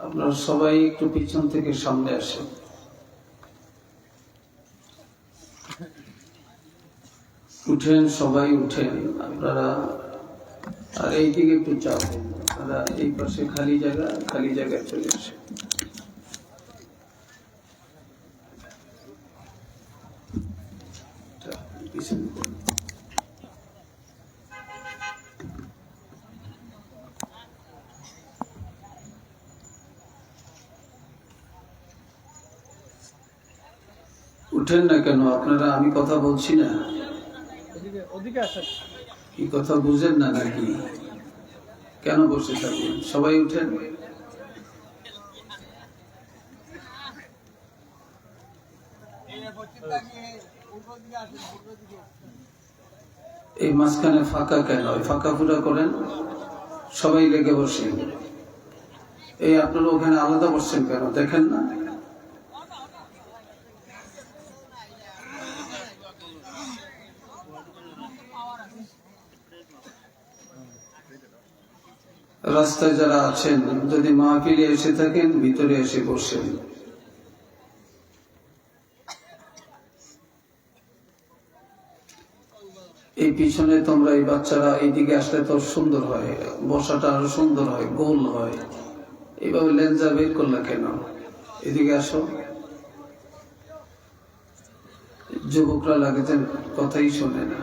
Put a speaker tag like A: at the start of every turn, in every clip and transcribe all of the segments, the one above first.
A: আপনারা সবাই একটু পিছন থেকে সামনে আসেন। উঠেন, সবাই উঠেন আপনারা। আর এইদিকে একটু চাপেন আপনারা, এই পাশে খালি জায়গায় চলে আসেন। পিছনে করুন। উঠেন না কেন আপনারা? আমি কথা বলছি না, কি কথা বুঝেন না নাকি? কেন বসে থাকবেন? সবাই উঠেন। এই মাঝখানে ফাঁকা কেন? ফাঁকা ফুটা করেন, সবাই লেগে বসেন। এই আপনারা ওখানে আলাদা বসছেন কেন দেখেন না? রাস্তায় যারা আছেন, যদি মাহফিলে এসে থাকেন ভিতরে এসে বসেন। এই পিছনে তোমরা, এই বাচ্চারা এইদিকে আসলে তো সুন্দর হয়, বসাটা আরো সুন্দর হয়, গোল হয়। এইভাবে লেঞ্জা বের করলে কেন? এদিকে আসো। যুবকরা লাগেছেন, কথাই শোনে না।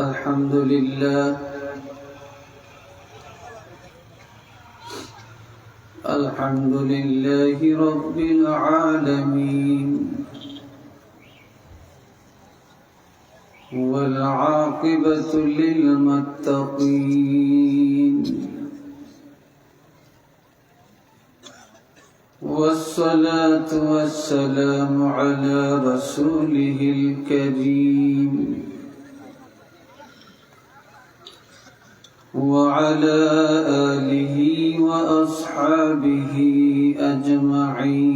A: আলহামদুলিল্লাহ, আলহামদুলিল্লাহি রাব্বিল আলামিন, ওয়াল আকিবাতু লিল মুত্তাকিন, والصلاة والسلام على رسوله الكريم وعلى آله وأصحابه أجمعين.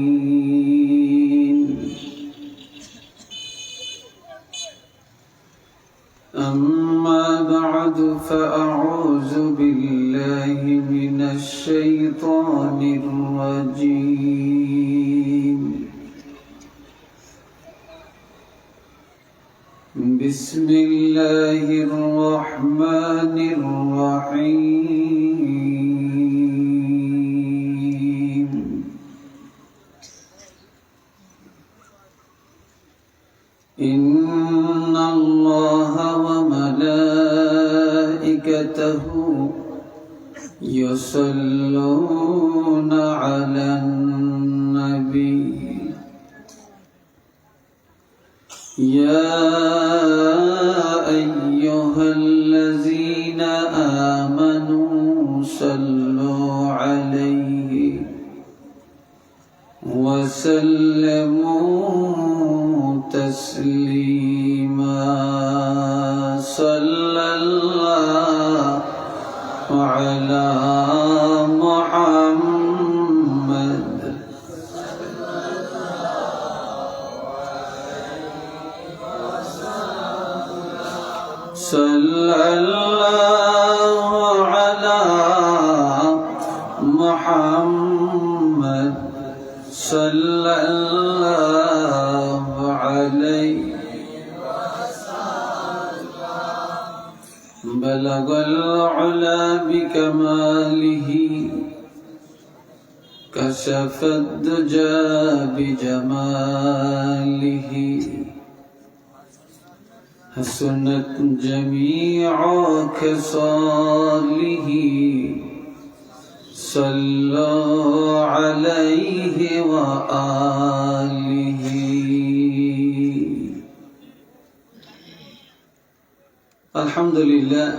A: أما بعد، فأعوذ بالله من الشيطان الرجيم. بسم الله الرحمن الرحيم. إن الله وملائكته يصلون على النبي. يا أيها الذين آمنوا صلوا عليه وسلموا تسليما. صلى الله على محمد صلى الله على محمد صلى الله عليه بلغ العلا بكماله كشف الدجى بجماله حسنت جميع خصاله صلوا عليه وآله. আলহামদুলিল্লাহ,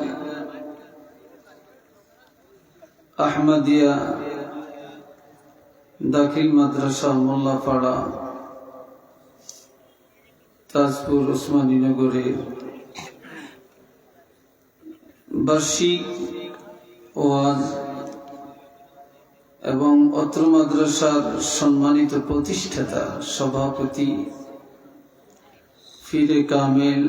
A: আহমদিয়া দাখিল মাদ্রাসা মোল্লাপাড়া তাজপুর ওসমানীনগরের বার্ষিক ওয়াজ এবং অত্র মাদ্রাসার সম্মানিত প্রতিষ্ঠাতা সভাপতি ফিরে কামেল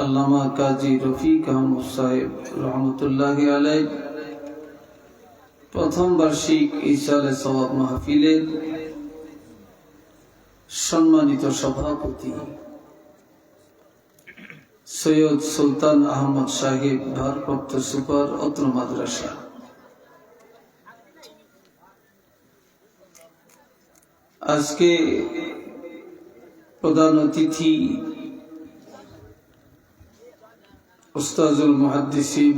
A: আল্লামা কাজী রফিক আহমদ সাহেব রহমতুল্লাহি আলাইহি প্রথম বার্ষিক ইসালে সওয়াব মাহফিলের সম্মানিত সভাপতি সৈয়দ সুলতান আহমদ সাহেব ভারপ্রাপ্ত সুপার অত্র মাদ্রাসা, আজকে প্রধান অতিথি উস্তাজুল মুহাদ্দিসিন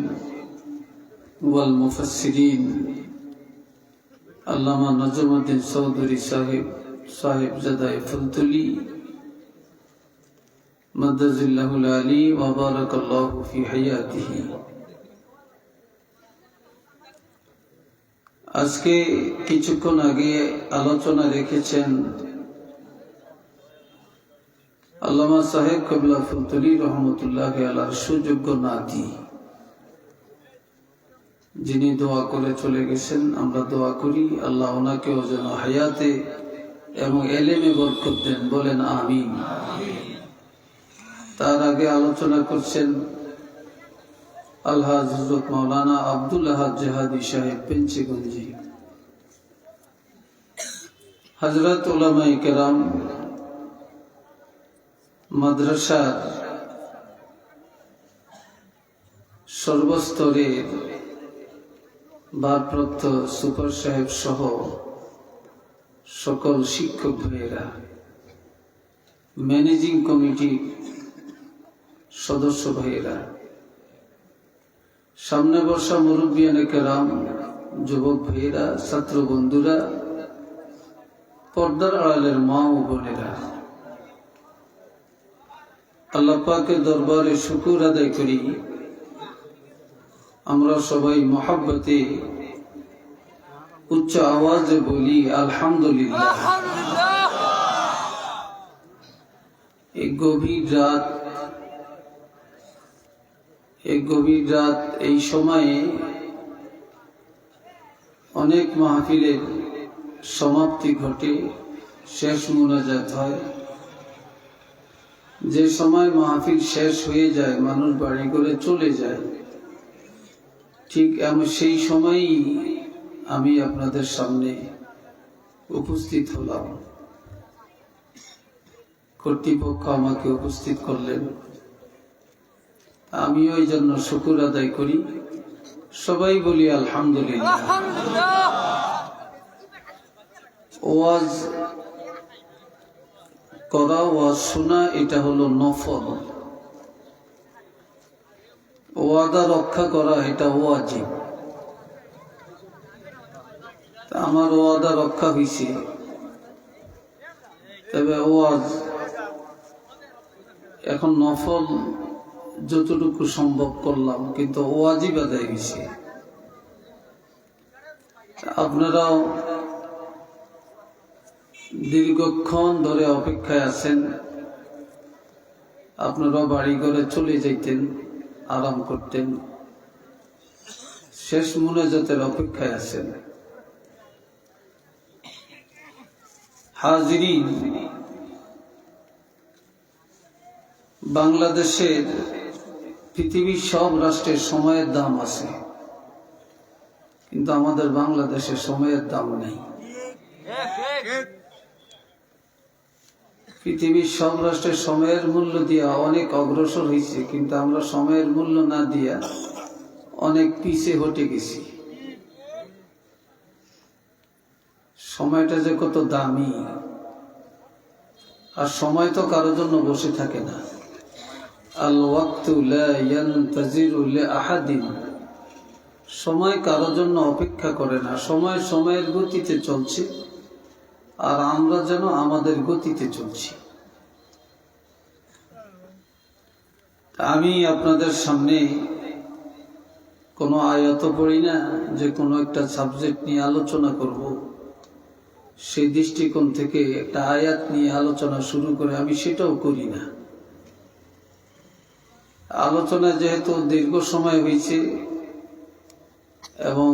A: ওয়াল মুফাসসিরিন আল্লামা নজমুদ্দিন চৌধুরী সাহেবজাদা ফুলতুলি মাদ্দাজিল্লাহুল আলী ওয়া বারাকাল্লাহু ফি হায়াতিহি। আজকে কিছুক্ষণ আগে আলোচনা রেখেছেন আল্লামা সাহেব কিবলা ফুলতুলি রহমতুল্লাহি আলাইহির সুযোগ্য নাতি, যিনি দোয়া করে চলে গেছেন। আমরা দোয়া করি আল্লাহ ওনাকেও যেন হায়াতে এবং এলেমে বরকত দেন, বলেন আমিন। তার আগে আলোচনা করছেন আলহাজ হযরত মাওলানা আব্দুল আহাদ জাহাদি সাহেব পেঞ্চিগঞ্জি। হযরত উলামায়ে কেরাম মাদ্রাসার সর্বস্তরের ভারপ্রাপ্ত সুপার সাহেব সহ সকল শিক্ষক ভাইয়েরা, ম্যানেজিং কমিটির সদস্য ভাইয়েরা, সামনে বসা মুরব্বিয়ানে কেরাম, যুবক ভাইয়েরা, ছাত্র বন্ধুরা, পর্দার আড়ালের মা ও বোনেরা, আল্লাহ পাকের দরবারে শুকর আদায় করি আমরা সবাই মহব্বতে উচ্চ আওয়াজে বলি আলহামদুলিল্লাহ। এই গভীর রাত এই সময়ে অনেক মাহফিলের সমাপ্তি ঘটে, শেষ মুনাজাত হয়। যে সময় মাহফিল শেষ হয়ে যায়, মানুষ বাড়ি করে চলে যায়, ঠিক সেই সময়ই আমি আপনাদের সামনে উপস্থিত হলাম। কর্তৃপক্ষ আমাকে উপস্থিত করলেন, আমিও এই জন্য শুকর আদায় করি। সবাই বলি আলহামদুলিল্লাহ। ওয়াজ করা, ওয়াজ শোনা, এটা হলো নফল। ওয়াদা রক্ষা করা এটা ওয়াজিব। আমার ওয়াদা রক্ষা হয়েছে, তবে ওয়াজ এখন নফল যতটুকু সম্ভব করলাম, কিন্তু ওয়াজিব আদায় হয়েছে। আপনারাও দীর্ঘক্ষণ ধরে অপেক্ষায় আছেন, আপনারাও বাড়ি ঘরে চলে যাইতেন, আরাম করতেন, শেষ মুনাজাতের অপেক্ষায় আছেন। হাজিরিন, বাংলাদেশের পৃথিবীর সব রাষ্ট্রের সময়ের দাম আছে, কিন্তু আমাদের বাংলাদেশের সময়ের দাম নেই। পৃথিবীর সব রাষ্ট্রের সময়ের মূল্য দিয়া অনেক অগ্রসর হয়েছে, কিন্তু আমরা সময়ের মূল্য না দিয়া অনেক পিছে হটে গেছি। সময়টা যে কত দামি, আর সময় তো কারোর জন্য বসে থাকে না। আল ওয়াক্তু লা ইয়ানতাজিরু লিআহাদিন, সময় কারোর জন্য অপেক্ষা করে না। সময় সময়ের গতিতে চলছে, আর আমরা যেন আমাদের গতিতে চলছি। আমি আপনাদের সামনে কোনো আয়াত পড়ি না যে কোনো একটা সাবজেক্ট নিয়ে আলোচনা করব, সেই দৃষ্টিকোণ থেকে একটা আয়াত নিয়ে আলোচনা শুরু করে আমি সেটাও করি না। আলোচনা যেহেতু দীর্ঘ সময় হয়েছে এবং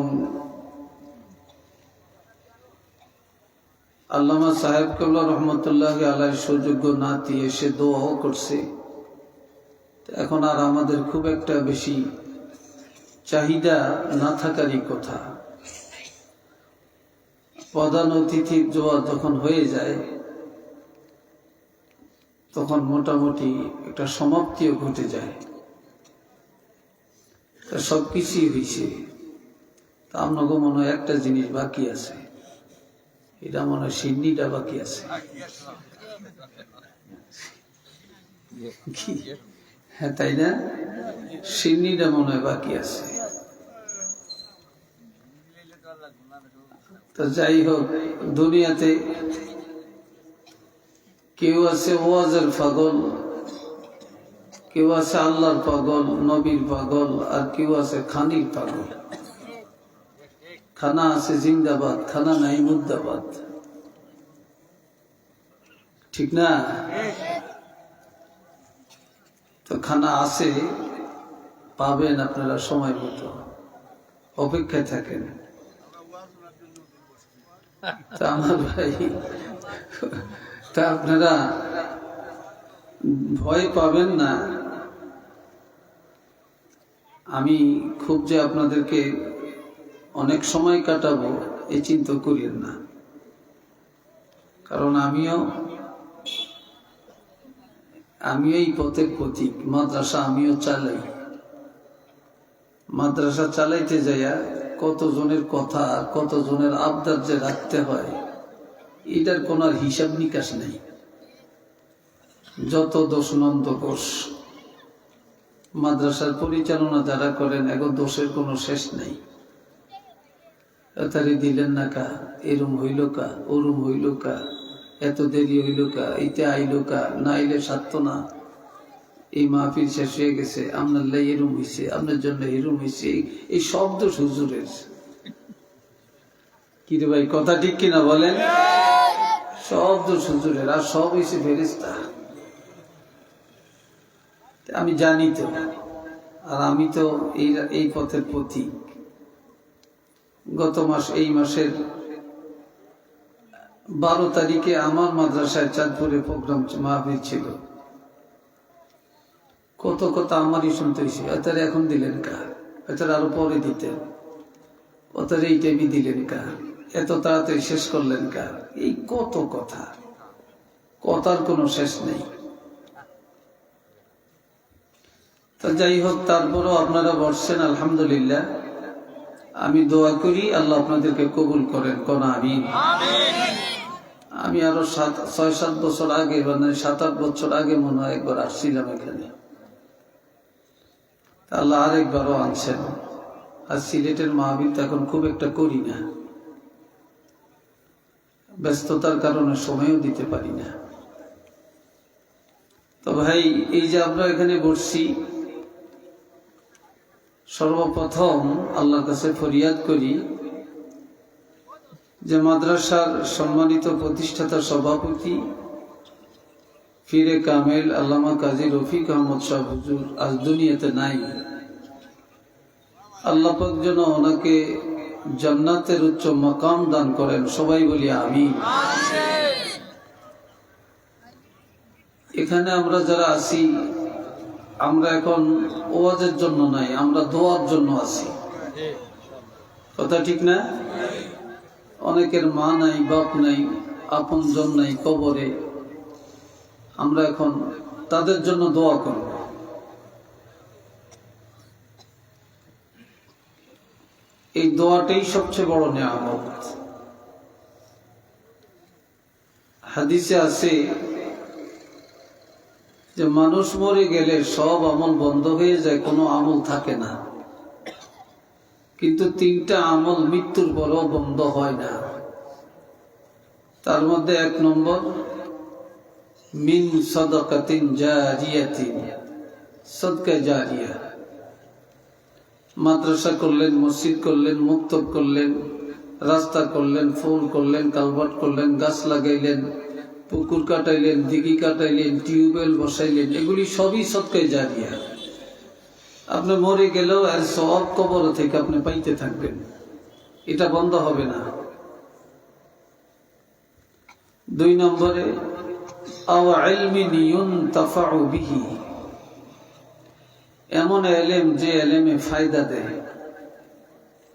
A: আল্লামা সাহেব কেবলা রহমতুল্লাহ আলাইহির সুযোগ্য নাতি এসে দোয়াও করছে। এখন আর আমাদের খুব একটা বেশি চাহিদা না থাকারই কথা। প্রধান অতিথির দোয়া যখন হয়ে যায় তখন মোটামুটি একটা সমাপ্তিও ঘটে যায়। সবকিছুই হয়েছে, তা আপনাকে মনে হয় একটা জিনিস বাকি আছে, এটা মনে হয় সিন্নিটা বাকি আছে। হ্যাঁ তাই না, সিন্নিটা মনে হয় বাকি আছে। তো যাই হোক, দুনিয়াতে কেউ আছে ওয়াজের পাগল, কেউ আছে আল্লাহর পাগল, নবীর পাগল, আর কেউ আছে খানির পাগল। খানা আছে জিন্দাবাদ, খানা নাই মুর্দাবাদ, ঠিক না? তো খানা আছে, পাবেন আপনারা সময় মতো, অপেক্ষায় থাকেন। তা আমার ভাই, তা আপনারা ভয় পাবেন না। আমি খুব যে আপনাদেরকে অনেক সময় কাটাবো এই চিন্তা করিয়েন না, কারণ আমিও এই পথের প্রতীক। মাদ্রাসা আমিও চালাই, মাদ্রাসা চালাইতে যাইয়া কতজনের কথা, কতজনের আবদার যে রাখতে হয়, এটার কোন আর হিসাব নিকাশ নেই। যত দোষ নন্দ ঘোষ, মাদ্রাসার পরিচালনা যারা করেন, এখন দোষের কোনো শেষ নেই। তাড়াতাড়ি দিলেন না কা, এরম হইল কা, ওরম হইল কা, এত দেরি হইল কা, এইতে আইল কা, না আইলে সারত না, এই মাহফিল শেষ হয়ে গেছে, আপনার লাই এরম হয়েছে, আপনার জন্য এরম হয়েছে। এই সব দোষ হুজুরের। কি রে ভাই, কথা ঠিক কিনা বলেন? সব দোষ হুজুরের, আর সব হয়েছে ফেরেশতা। আমি জানি তো, আর আমি তো এই পথের প্রতীক। গত মাস, এই মাসের 12 তারিখে আমার মাদ্রাসায় চাঁদপুরে প্রোগ্রাম মাহফিল ছিল। কত কথা আমারই শুনতে হয়েছে। এতারে এখন দিলেন কা, এতারে আরো পরে দিতেন, ওতারে এই টাইমে দিলেন কা, এত তাড়াতাড়ি শেষ করলেন কা, এই কত কথা, কথার কোনো শেষ নেই। তা যাই হোক, তারপরও আপনারা বসছেন, আলহামদুলিল্লাহ। আমি দোয়া করি আল্লাহ আপনাদেরকে কবুল করেন, কোন আমিন। আমি আরো 6-7 বছর আগে, মানে 7-8 বছর আগে মনে হয় একবার আসছিলাম এখানে। আল্লাহ আরেকবারও আনছেন। আর সিলেটের মাহফিল তো এখন খুব একটা করি না, ব্যস্ততার কারণে সময়ও দিতে পারি না। তো ভাই, এই যে আমরা এখানে বসছি, সর্বপ্রথম আল্লাহর কাছে ফরিয়াদ করি যে মাদ্রাসার সম্মানিত প্রতিষ্ঠাতা সভাপতি ফিরে কামেল আল্লামা কাজী রফিক আহমদ শাহ হুজুর আজ দুনিয়াতে নাই। আল্লাহ পাক যেন ওনাকে জান্নাতের উচ্চ মাকাম দান করেন, সবাই বলি আমিন। এখানে আমরা যারা আছি, আমরা এখন ওয়াজের জন্য নাই, আমরা দোয়ার জন্য আছি। কথা ঠিক না? অনেকের মা নাই, বাপ নাই, আপন জন নাই, কবরে। আমরা এখন তাদের জন্য দোয়া করব। এই দোয়াটাই সবচেয়ে বড় নিয়ামত। হাদিসে আছে যে মানুষ মরে গেলে সব আমল বন্ধ হয়ে যায়, কোনো আমল থাকে না। কিন্তু 3টা আমল মৃত্যুর পরেও বন্ধ হয় না। তার মধ্যে 1 নম্বর, মিন সাদাকাতিন জারিয়াতিন, সদকা জারিয়া। মাদ্রাসা করলেন, মসজিদ করলেন, মক্তব করলেন, রাস্তা করলেন, ফুল করলেন, কালভার্ট করলেন, গাছ লাগাইলেন, পুকুর কাটাইলেন, দিঘি কাটাইলেন, টিউবওয়েল বসাইলেন, এগুলি সবই সদকা জারিয়া। আপনি মরে গেলেও এর সওয়াব কবর থেকে আপনি পাইতে থাকবেন, এটা বন্ধ হবে না। 2 নম্বরে আও ইলমিন ইউনতাফাউ বিহি, এমন এলেম যে এলেমে ফায়দা দেয়।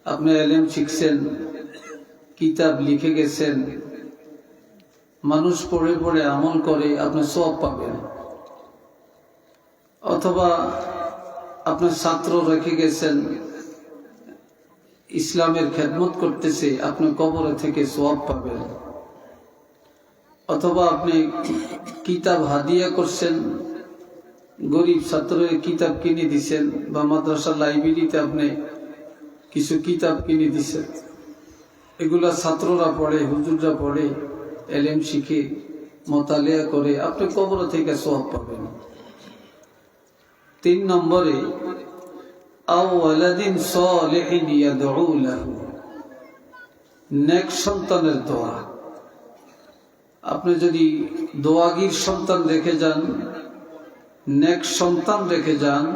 A: আপনি এলেম শিখছেন, কিতাব লিখে গেছেন, মানুষ পড়ে পড়ে আমল করে, আপনি সওয়াব পাবেন। অথবা আপনি ছাত্র রেখে গেছেন, ইসলামের খেদমত করতেছে, আপনি কবরে থেকে সওয়াব পাবেন। অথবা আপনি কিতাব হাদিয়া করছেন, গরিব ছাত্রের কিতাব কিনে দিছেন, বা মাদ্রাসা লাইব্রেরিতে আপনি কিছু কিতাব কিনে দিছেন, এগুলা ছাত্ররা পড়ে, হুজুররা পড়ে, এলেম শিখে, মোতালেয়া করে, আপনি কবর থেকে সওয়াব পাবেন। 3 নম্বরে আও ওয়ালাদিন সালিহিন ইয়াদউ লাহু, নেক সন্তানের দোয়া। আপনি যদি দোয়াগীর সন্তান রেখে যান, নেক সন্তান রেখে যান,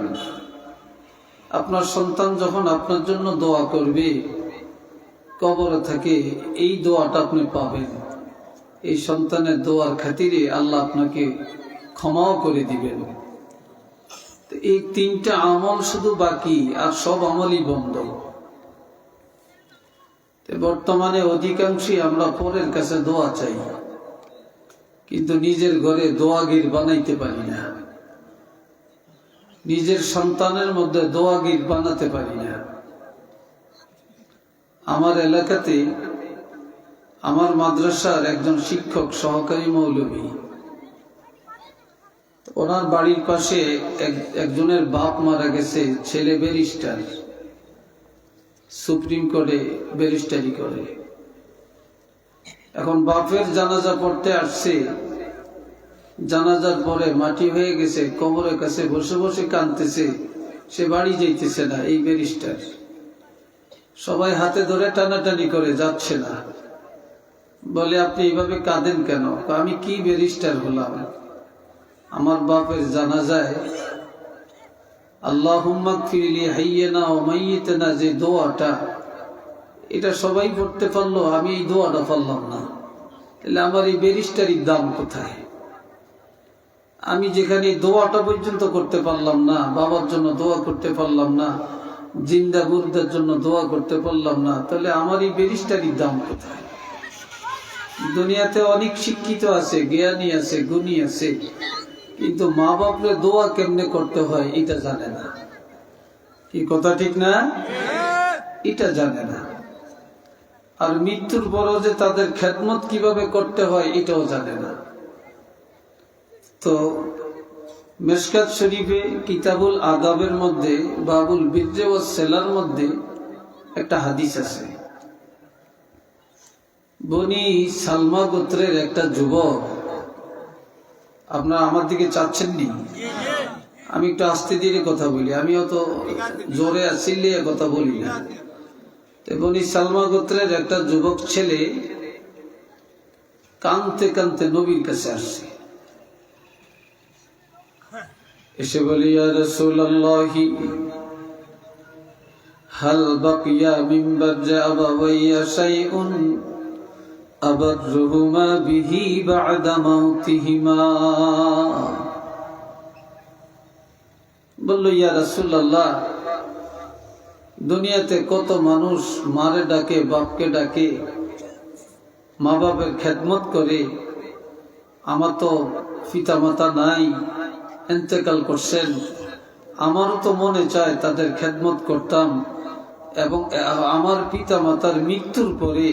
A: আপনার সন্তান যখন আপনার জন্য দোয়া করবে কবরে থেকে, এই দোয়াটা আপনি পাবেন। এই সন্তানের দোয়ার খাতিরে আল্লাহ আপনাকে ক্ষমাও করে দিবেন। এই 3টা আমল শুধু বাকি, আর সব আমলই বন্ধ। বর্তমানে অধিকাংশই আমরা পরের কাছে দোয়া চাই, কিন্তু নিজের ঘরে দোয়াগীর বানাইতে পারি না, নিজের সন্তানের মধ্যে দোয়াগীর বানাতে পারি না। আমার এলাকাতে আমার মাদ্রাসার একজন শিক্ষক, সহকারী মৌলভী, ওনার বাড়ির পাশে একজনের বাপ মারা গেছে, ছেলে ব্যারিস্টার, সুপ্রিম কোর্টে ব্যারিস্টারি করে। এখন বাপের জানাজা পড়তে আসছে, জানাজার পরে মাটি হয়ে গেছে, কবরের কাছে বসে বসে কাঁদতেছে, সে বাড়ি যাইতেছে না। এই ব্যারিস্টার, সবাই হাতে ধরে টানাটানি করে, যাচ্ছে না। বলে আপনি এইভাবে কাঁদেন কেন? আমি কি ব্যারিস্টার হলাম? আমার বাপের জানাজায় আল্লাহুম্মা গফির লি হাইয়িনা ওয়া মাইয়িতিনা, যে দোয়াটা, এটা সবাই পড়তে পারলো, আমি এই দোয়াটা পারলাম না। তাহলে আমার এই ব্যারিস্টারির দাম কোথায়? আমি যেখানে দোয়াটা পর্যন্ত করতে পারলাম না, বাবার জন্য দোয়া করতে পারলাম না, জিন্দা মুর্দার জন্য দোয়া করতে পারলাম না, তাহলে আমার এই ব্যারিস্টারির দাম কোথায়? দুনিয়াতে অনেক শিক্ষিত আছে, জ্ঞানী আছে, গুণী আছে, কিন্তু মা বাপরে দোয়া কেমনে করতে হয় এটা জানে না। কি কথা ঠিক না? এটা জানে না। আর মৃত্যুর পরও যে তাদের খেদমত কিভাবে করতে হয় এটাও জানে না। তো মিশকাত শরীফে কিতাবুল আদাবের মধ্যে বাবুল বিররে ওয়াস সিলার মধ্যে একটা হাদিস আছে। বনি সালমা গোত্রের একটা যুবক, আপনারা আমার দিকে চাচ্ছেন নি? আমি একটু আস্তে ধীরে কথা বলি, আমি অত জোরে চিল্লিয়ে কথা বলি না। বনি সালমা গোত্রের একটা যুবক ছেলে কাঁদতে কাঁদতে নবীর কাছে আসছে, এসে বলি, ইয়া রাসূলুল্লাহি হাল বাকিয়া মিন বারজা আবাওয়াইয়া শাইউন আবারহুমা বিহি বা'দা মাউতিহিমা। বলল, ইয়া রাসূলুল্লাহ, দুনিয়াতে কত মানুষ মারে ডাকে, বাপকে ডাকে, মা বাপের খেদমত করে, আমার তো পিতা মাতা নাই, ইন্তেকাল করছেন, আমারও তো মনে চায় তাদের খেদমত করতাম, এবং আমার পিতা মাতার মৃত্যুর পরে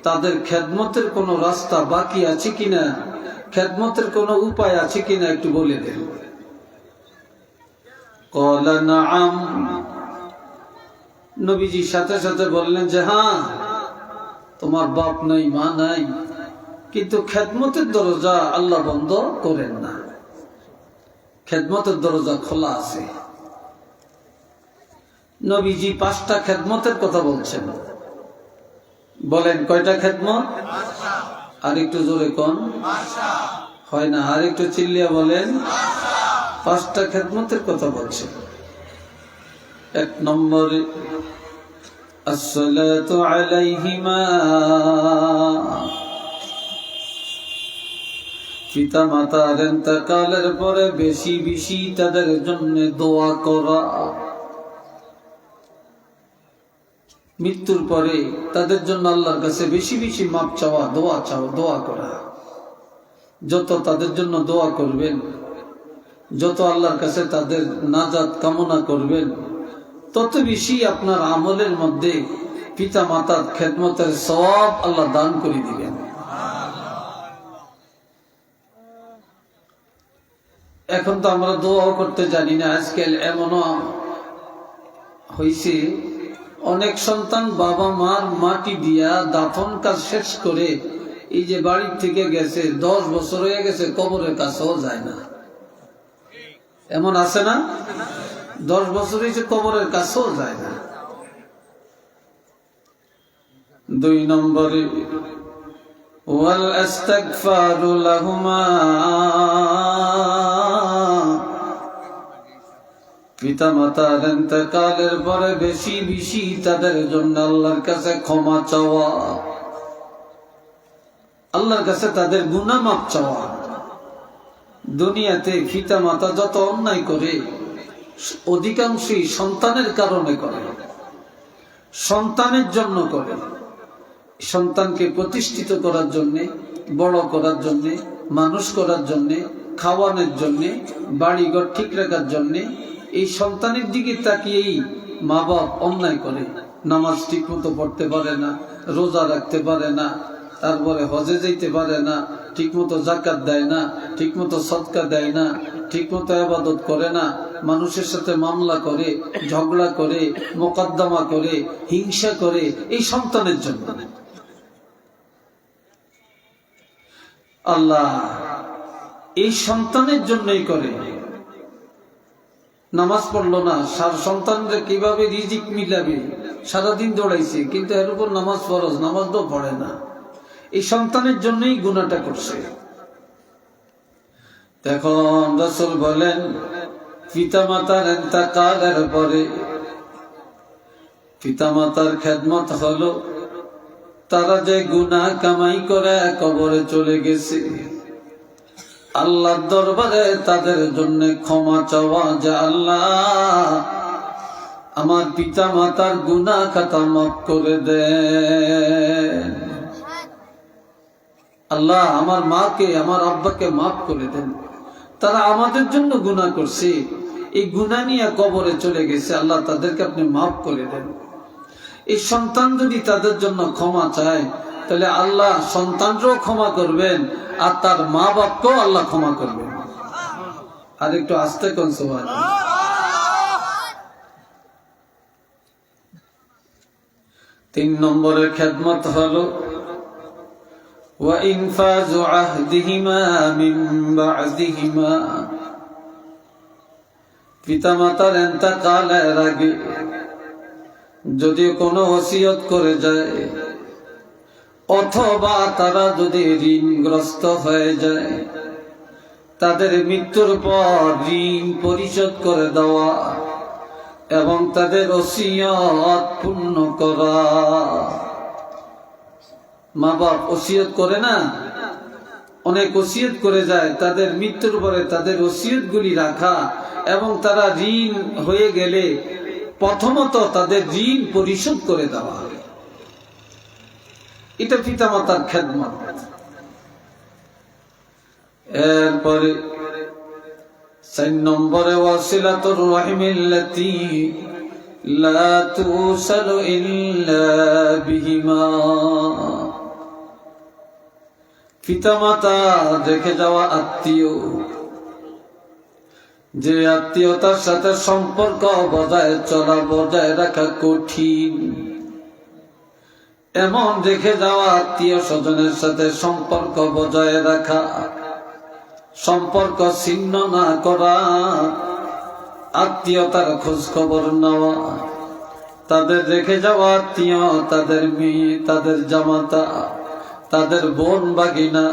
A: তাদের খেদমতের কোনো রাস্তা বাকি আছে কিনা, খেদমতের কোনো উপায় আছে কিনা একটু বলে দেন। ক্বালা নাআম, নবীজি সাথে সাথে বললেন যে হ্যাঁ, তোমার বাপ নাই, মা নাই, কিন্তু খেদমতের দরজা আল্লাহ বন্ধ করেন না, খেদমতের দরজা খোলা আছে। নবীজি 5টা খেদমতের কথা বলছেন। বলেন কয়টা খেদমত? আর একটু জোরে কোন? হয় না, আর একটু চিল্লিয়া বলেন। 5টা খেদমতের কথা বলছেন। 1 নম্বরে আসসালাতু আলাইহিমা, পিতা মাতার ইন্তেকালের পরে বেশি বেশি তাদের জন্য দোয়া করা, মৃত্যুর পরে তাদের জন্য আল্লাহর কাছে বেশি বেশি মাপ চাওয়া, দোয়া করা। যত তাদের জন্য দোয়া করবেন, যত আল্লাহর কাছে তাদের নাজাত কামনা করবেন, তত বেশি আপনার আমলের মধ্যে পিতা মাতার খেদমতের সওয়াব আল্লাহ দান করে দিবেন। এখন তো আমরা দোয়াও করতে জানি না। আজকাল এমনও হয়েছে, অনেক সন্তান বাবা মার মাটি দিয়া দাফন কাজ শেষ করে এই যে বাড়ির থেকে গেছে, 10 বছর হয়ে গেছে, কবরের কাছেও যায় না। এমন আছে না? 10 বছর হয়েছে, কবরের কাছেও যায় না। 2 নম্বরে ওয়াল ইস্তিগফারু লাহুমা, পিতা মাতার ইন্তেকালের পরে বেশি বেশি তাদের জন্য আল্লাহর কাছে ক্ষমা চাওয়া, আল্লাহর কাছে তাদের গুনাহ মাফ চাওয়া। দুনিয়াতে পিতা মাতা যত অন্যায় করে অধিকাংশই সন্তানের কারণে করে, সন্তানের জন্য করে। সন্তানকে প্রতিষ্ঠিত করার জন্য, বড় করার জন্য, মানুষ করার জন্য, খাওয়ানোর জন্য, বাড়িঘর ঠিক রাখার জন্য এই সন্তানের দিকে তাকিয়েই মা বাপ অন্যায় করে। নামাজ ঠিক মতো পড়তে পারে না, রোজা রাখতে পারে না, তারপরে হজে যেতে পারে না, ঠিক মতো যাকাত দেয় না, ঠিক মতো সদকা দেয় না, ঠিক মতো ইবাদত করে না, মানুষের সাথে মামলা করে, ঝগড়া করে, মোকদ্দমা করে, হিংসা করে, এই সন্তানের জন্য। আল্লাহ এই সন্তানের জন্যই করে। নামাজ পড়লো না, সন্তানরা কিভাবে রিজিক মিলাবে, সারাদিন দৌড়াইছে, কিন্তু এর উপর নামাজ ফরজ, নামাজ তো পড়ে না। এই সন্তানের জন্যই গুনাহটা করছে। তখন রাসূল বলেন, পিতা মাতার ইন্তেকালের পরে পিতা মাতার খেদমত হলো তারা যে গুনাহ কামাই করে কবরে চলে গেছে, আল্লাহর দরবারে তাদের জন্য ক্ষমা চাওয়া, যে আল্লাহ আমার পিতা মাতার গুনাহ খাতা মাফ করে দেন, আল্লাহ আমার মাকে, আমার আব্বাকে মাফ করে দেন, তারা আমাদের জন্য গুনাহ করছে, এই গুনাহ নিয়ে কবরে চলে গেছে, আল্লাহ তাদেরকে আপনি মাফ করে দেন। এই সন্তান যদি তাদের জন্য ক্ষমা চায়, তাহলে আল্লাহ সন্তানরাও ক্ষমা করবেন, আর তার মা বাপকেও আল্লাহ ক্ষমা করবেন। আর একটু আস্তে কোন সুবহানাল্লাহ। 3 নম্বরের খেদমত হলো ওয়া ইনফাযু আহদিহিমা মিন বা'দিহিমা, পিতা মাতার ইন্তেকালের আগে যদি কোনো ওসিয়ত করে যায়, অথবা তারা যদি ঋণগ্রস্ত হয়ে যায়, তাদের মৃত্যুর পর ঋণ পরিশোধ করে দেওয়া এবং তাদের ওসিয়ত পূর্ণ করা। মা বাপ ওসিয়ত করে না, অনেক ওসিয়ত করে যায়, তাদের মৃত্যুর পরে তাদের ওসিয়ত গুলি রাখা এবং তারা ঋণ হয়ে গেলে প্রথমত তাদের ঋণ পরিশোধ করে দেওয়া, এটা পিতা মাতার খেদমত। এরপরে 4 নম্বরে ওয়াসিলাতুর রাহিমিল্লাতী লা তুসালু ইল্লা বিহিমা, পিতা মাতা রেখে যাওয়া আত্মীয়, যে আত্মীয়তার সাথে সম্পর্ক বজায় রাখা কঠিন, এমন রেখে যাওয়া আত্মীয় স্বজনের সাথে সম্পর্ক বজায় রাখা, সম্পর্ক ছিন্ন না করা, আত্মীয়তার খোঁজ খবর নেওয়া, তাদের রেখে যাওয়া আত্মীয়, তাদের মেয়ে, তাদের জামাতা, তাদের বোন বাগিনা,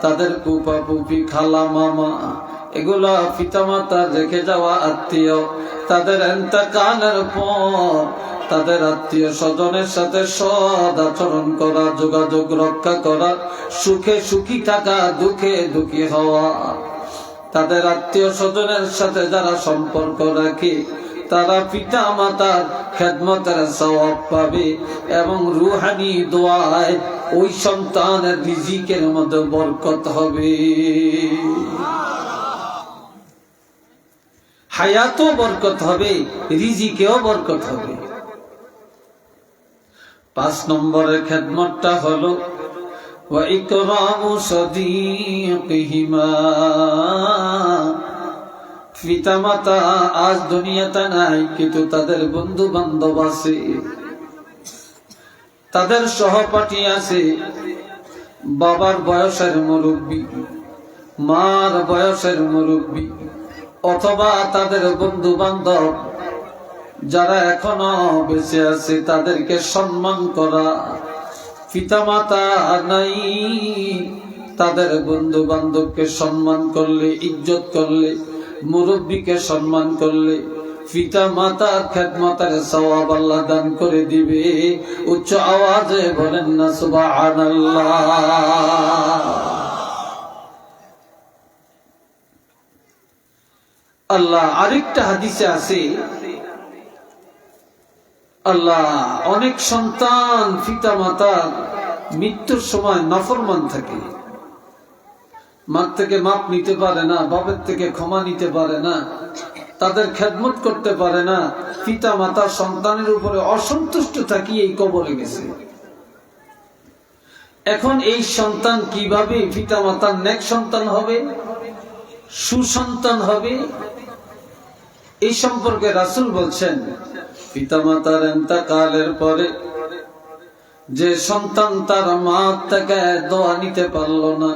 A: তাদের ফুপা ফুপি, খালা মামা, এগুলা পিতামাতা রেখে যাওয়া আত্মীয়, তাদের ইন্তেকালের পর তাদের আত্মীয় স্বজনের সাথে সৎ আচরণ করা, যোগাযোগ রক্ষা করা, সুখে সুখী থাকা, দুঃখে দুঃখী হওয়া। তাদের আত্মীয় স্বজনের সাথে যারা সম্পর্ক রাখে তারা পিতা মাতার খেদমতের সওয়াব পাবে এবং রুহানি দোয়ায় ওই সন্তানের রিজিকের মধ্যে বরকত হবে, হায়াতও বরকত হবে, রিজিকেও বরকত হবে। 5 নম্বরের খেদমতটা হলো ওয়া ইকরামু সাদীকিহিমা। পিতামাতা আজ দুনিয়াতে নাই, কিন্তু তাদের বন্ধু বান্ধব আছে, তাদের সহপাঠী আছে, বাবার বয়সের মুরব্বী, মার বয়সের মুরব্বী, অথবা তাদের বন্ধু বান্ধব যারা এখনো বেঁচে আছে তাদেরকে সম্মান করা। পিতামাতা নাই, তাদের বন্ধু বান্ধবকে সম্মান করলে, ইজ্জত করলে, মুরব্বীকে সম্মান করলে পিতা মাতার খেদমতের সওয়াব আল্লাহ দান করে দিবে। উচ্চ আওয়াজে বলেন না সুবহানাল্লাহ। আল্লাহ আরেকটা হাদিসে আছে, আল্লাহ অনেক সন্তান পিতা মাতার মৃত্যুর সময় নাফরমান থাকে, মার থেকে মাপ নিতে পারে না, বাবার থেকে ক্ষমা নিতে পারে না, তাদের খেদমত করতে পারে না, পিতা মাতা সন্তানের উপরে অসন্তুষ্ট থাকি এই কবরে গেছে। এখন এই সন্তান কিভাবে পিতা মাতার নেক সন্তান হবে, সুসন্তান হবে? এই সম্পর্কে রাসূল বলছেন, পিতা মাতার ইন্তেকালের পরে যে সন্তান তার মা থেকে দোয়া নিতে পারল না,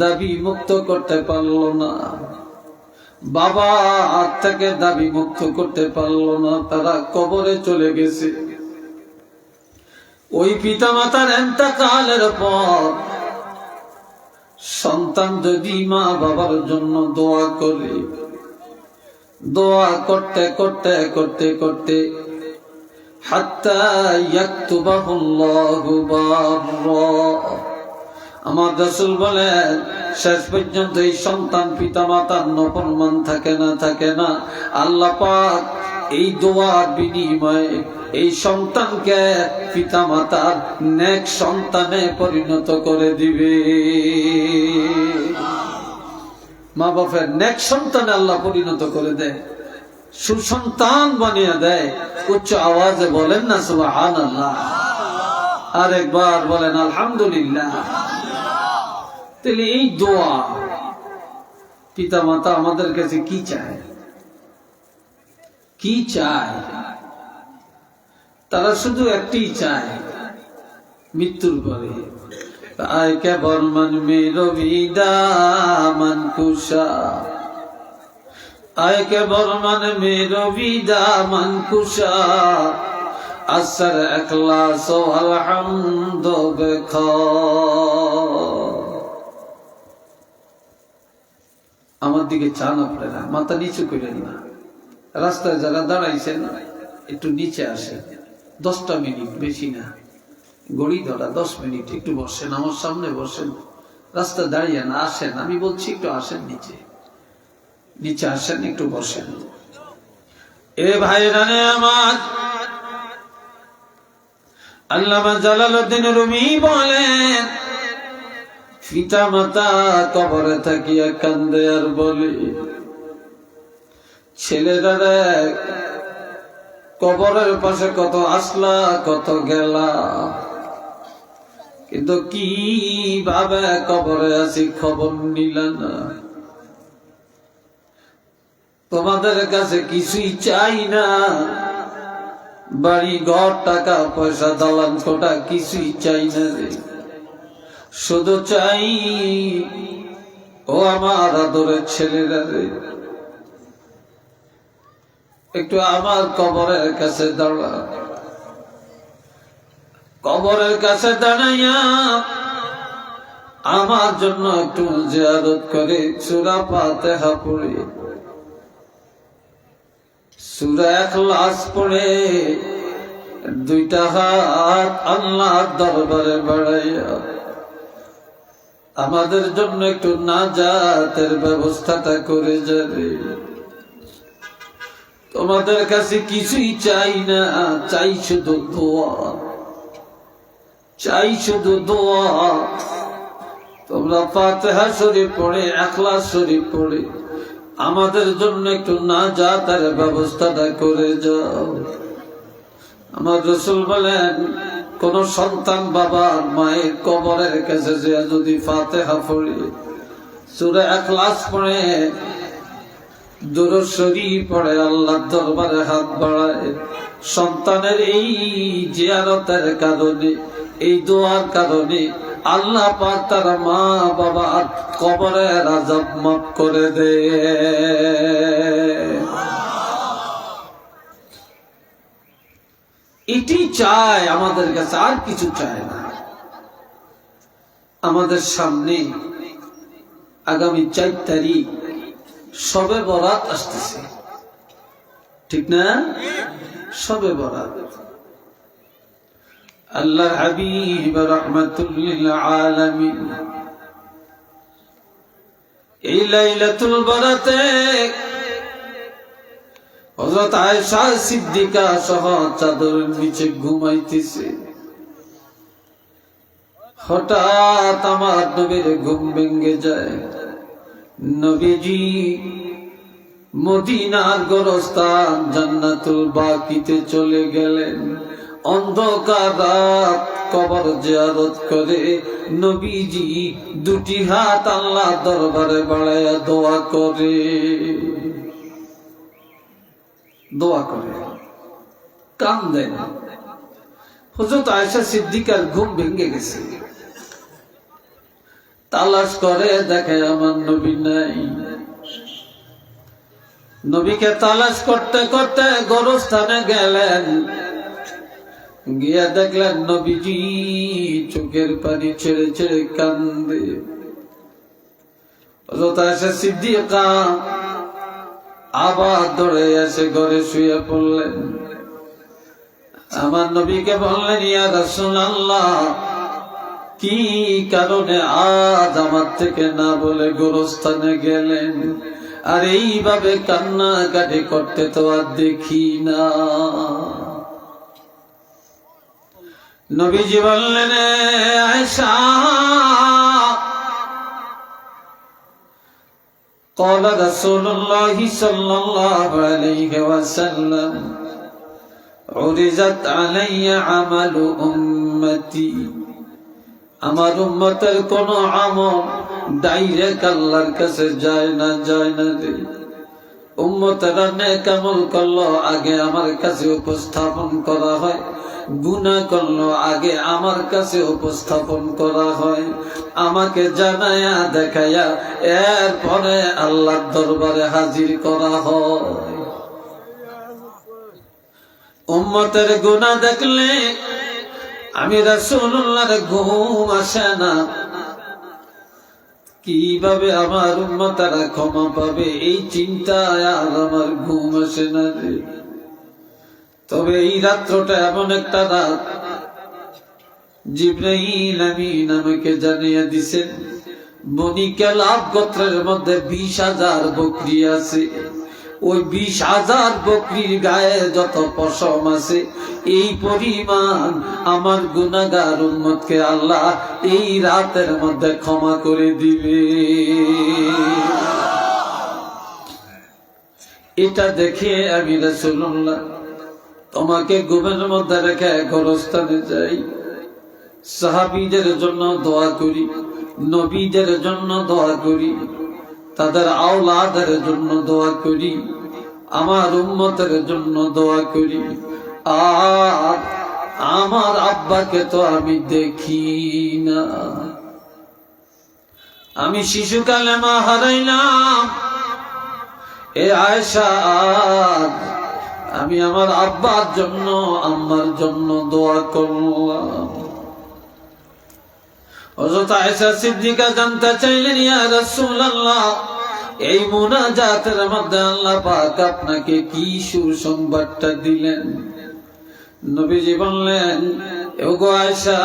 A: দাবি মুক্ত করতে পারল না, বাবা হাত থেকে দাবি মুক্ত করতে পারল না, তারা কবরে চলে গেছে। ওই পিতা মাতার ইন্তেকালের পর সন্তান যদি মা বাবার জন্য দোয়া করে, দোয়া করতে করতে করতে করতে হাত্তা ইয়াকতুবাহুল্লাহু বাররা, আমার রাসূল বলেন শেষ পর্যন্ত এই সন্তান পিতা মাতার নাফরমান থাকে না, আল্লাহ পাক এই দোয়ার বিনিময়ে এই সন্তানকে পিতা মাতার নেক সন্তানে পরিণত করে দিবে। মা বাপের নেক সন্তানে আল্লাহ পরিণত করে দেয়, সুসন্তান বানিয়ে দেয়। উচ্চ আওয়াজে বলেন না সুবহানাল্লাহ। আরেকবার বলেন আলহামদুলিল্লাহ। তাহলে এই দোয়া পিতা মাতা আমাদের কাছে কি চায়, কি চায়? তারা শুধু একটি চায়, মৃত্যুর পরে আয় কে বর্মন মেরো বিদামন কুশা, আয় কে বর্মন মেরো বিদামন কুশা, আসর ইখলাস ও আলহামদ বেখা। আমার দিকে চান আপনারা, মাথা নিচু করেন না। রাস্তায় যারা দাঁড়াইছেন একটু নিচে আসেন, 10টা মিনিট, বেশি না, ঘড়ি ধরা 10 মিনিট, একটু বসেন, আমার সামনে বসেন, রাস্তায় দাঁড়িয়ে না, আসেন, আমি বলছি একটু আসেন, নিচে নিচে আসেন, একটু বসেন। এ ভাইরানে আমার, আল্লামা জালালউদ্দিন রুমি বলেন, পিতা মাতা কবরে থাকিয়া কান্দে আর বলে, ছেলেরা কবরের পাশে কত আসলা কত গেলা, কিন্তু কিভাবে কবরে আসি খবর নিলা না। তোমাদের কাছে কিছুই চাই না, বাড়ি ঘর টাকা পয়সা দালান কোটা কিছুই চাই না রে, শুধু চাই ও আমার আদরের ছেলেরা রে, একটু আমার কবরের কাছে দাঁড়া। কবরের কাছে দাঁড়াইয়া আমার জন্য একটু জিয়ারত করে সূরা ফাতিহা পড়ে, সূরা ইখলাস পড়ে, দুইটা হাত আল্লাহর দরবারে বাড়াইয়া আমাদের জন্য একটু নাজাতের ব্যবস্থাটা করে যাবে। তোমাদের কাছে কিছুই চাই না, চাই শুধু দোয়া, চাই শুধু দোয়া। তোমরা ফাতিহা শরীফ পড়ে, ইখলাস শরীফ পড়ে আমাদের জন্য একটু নাজাতের ব্যবস্থাটা করে যাও। আমার রাসূল বলেন, কোন সন্তান বাবার মায়ের কবরের কাছে যে যদি ফাতিহা পড়ে, সূরা ইখলাস পড়ে, দুরূদ শরীফ পড়ে, আল্লাহর দরবারে হাত বাড়ায়, সন্তানের এই জিয়ারতের কারণে, এই দোয়ার কারণে আল্লাহ পাক তার মা বাবা কবরের আযাব মাফ করে দেয়। এটি চায় আমাদের কাছে, আর কিছু চায় না। আমাদের সামনে আগামী 4 তারিখ শবে বরাত আসতেছে, ঠিক না? শবে বরাত আল্লাহর হাবিব রাহমাতুল লিল আলামিন এই লাইলাতুল বরাতে হযরত আয়েশা সিদ্দিকা সহ চাদরের নিচে ঘুমাইতেছে। হঠাৎ আমার নবীর ঘুম ভেঙে যায়। নবীজি মদিনার গোরস্থান জান্নাতুল বাকিতে চলে গেলেন। অন্ধকার রাত কবর জিয়ারত করে নবীজি দুটি হাত আল্লাহ দরবারে বাড়ায়া দোয়া করে, দোয়া করে, কান্দেন। হযরত আয়েশা সিদ্দিকার ঘুম ভেঙে গেছে। তালাশ করে দেখে আমার নবী নাই। নবীকে তালাশ করতে করতে গোরস্থানে গেলেন, গিয়া দেখলেন নবীজি চোখের পানি ছেড়ে ছেড়ে কান্দে। হযরত আয়েশা সিদ্দিকা আবার দৌড়ে এসে ঘরে শুয়ে পড়লেন। আমার নবীকে বললেন, ইয়া রাসূলুল্লাহ, কি কারণে আজ আমার থেকে না বলে গোরস্থানে গেলেন? আর এইভাবে কান্নাকাটি করতে তো আর দেখি না। নবীজি বললেন, আয়েশা, قال رسول الله صلى الله عليه وسلم عرضت علي عمل أمتي আমার উম্মতের কোন আমল ডাইরেক্ট আল্লাহর কাছে যায় না, যায় না রে। উম্মতেরা নেক আমল করলো আগে আমার কাছে উপস্থাপন করা হয়, গুনাহ করলো আগে আমার কাছে উপস্থাপন করা হয়, আমাকে জানায়া দেখায়া এরপরে আল্লাহর দরবারে হাজির করা হয়। উম্মতের গুনাহ দেখলে আমি রাসূলুল্লাহর ঘুম আসে না। কিভাবে আমার উম্মতেরা ক্ষমা পাবে এই চিন্তায় আর আমার ঘুম আসে না রে। তবে এই রাত্রটা এমন একটা রাত, জিবরাইল আমিন আমাকে জানিয়ে দিছেন বনি কিলাব গোত্রের মধ্যে 20,000 বকরি আছে। ওই 20,000 বকরির গায়ে যত পশম আছে, এই পরিমাণ আমার গুনাহগার উম্মতকে আল্লাহ এই রাতের মধ্যে ক্ষমা করে দিবে। এটা দেখে আমি রাসূলুল্লাহ তোমাকে ঘুমের মধ্যে রেখে গোরস্থানে যাই, সাহাবীদের জন্য দোয়া করি, নবীদের জন্য দোয়া করি, তাদের আওলাদের জন্য দোয়া করি, আমার উম্মতের জন্য দোয়া করি। আর আমার আব্বাকে তো আমি দেখি না, আমি শিশুকালে মা হারাইলাম। এ আয়েশা, আমি আমার আব্বার জন্য আম্মার জন্য দোয়া করলাম। হযরত আয়েশা সিদ্দিকা জানতে চাইলেন, ইয়া রাসূলুল্লাহ, এই মুনাজাতের মধ্যে আল্লাহ পাক আপনাকে কি সুসংবাদটা দিলেন? নবীজি বললেন, ওগো আয়েশা,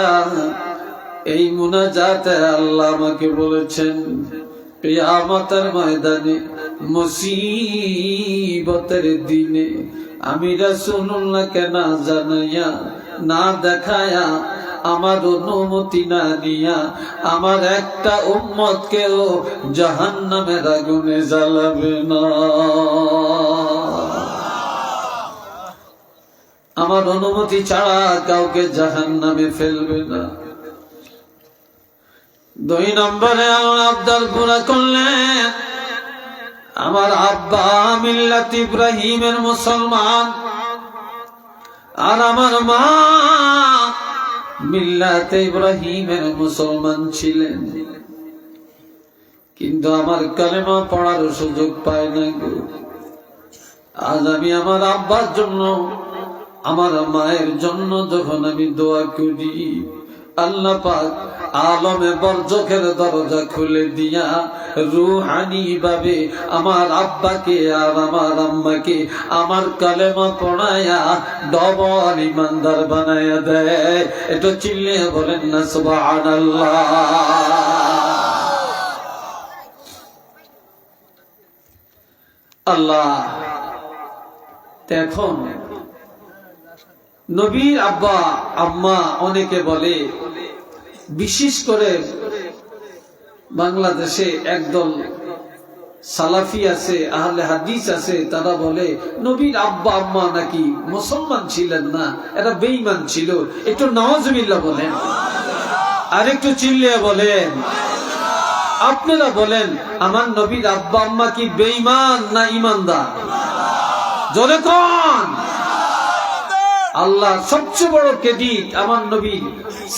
A: এই মুনাজাতে আল্লাহ আমাকে বলেছেন কিয়ামতের ময়দানে, মুসিবতের দিনে আমি রাসূলুল্লাহকে না জানাইয়া, না দেখায়া, আমার অনুমতি না নিয়া আমার একটা উম্মতকেও জাহান্নামের আগুনে জ্বালাবে না। আমার অনুমতি ছাড়া কাউকে জাহান্নামে ফেলবে না। 2 নম্বরে আল্লাহ আবদাল পুরা করলেন, আমার আব্বা মিল্লাত ইব্রাহিমের মুসলমান, আর আমার মা মিল্লাত ইব্রাহিমের মুসলমান ছিলেন, কিন্তু আমার কালেমা পড়ার সুযোগ পায় না গো। আজ আমি আমার আব্বার জন্য, আমার মায়ের জন্য যখন আমি দোয়া করি, আল্লাহ পাক আলমে বরজখের দরজা খুলে দিয়া রুহানি ভাবে আমার আব্বাকে আর আমার আম্মাকে আমার কালেমা পড়ায়া ডবল ইমানদার বানায়া দেয়। এটা চিল্লিয়ে বলেন না সুবহানাল্লাহ। আল্লাহ এখন নবীর আব্বা আম্মা অনেকে বলে, বিশেষ করে বাংলাদেশে একদল সালাফি আছে, আহলে হাদিস আছে, তারা বলে নবীর আব্বা আম্মা নাকি মুসলমান ছিলেন না, এরা বেঈমান ছিল। একটু নাউজুবিল্লাহ বলেন, আর একটু চিল্লিয়ে বলেন। আপনারা বলেন, আমার নবীর আব্বা আম্মা কি বেঈমান না ঈমানদার? জোরে কোন? আল্লাহ সবচেয়ে বড় ক্রেডিট, আমার নবীর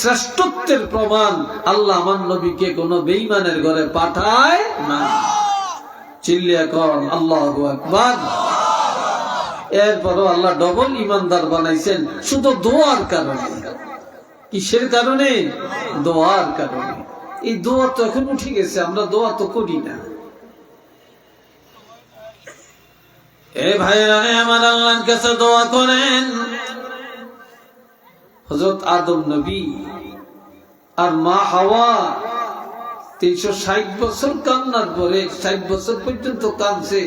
A: শ্রেষ্ঠত্বের প্রমাণ, আল্লাহ আমার নবীকে কোন বেঈমানের ঘরে পাঠায় না। চিল্লিয়া কোন আল্লাহু আকবার। এরপরও আল্লাহ ডবল ইমানদার বানাইছেন শুধু দোয়ার কারণে। কিসের কারণে? দোয়ার কারণে। এই দোয়া তো এখন উঠে গেছে, আমরা দোয়া তো করি না। এ ভাইরা, আমার আল্লাহর কাছে দোয়া করেন। হযরত আদম নবী আর মা হাওয়া 360 বছর কান্নার পরে, 60 বছর পর্যন্ত কাঁদছে।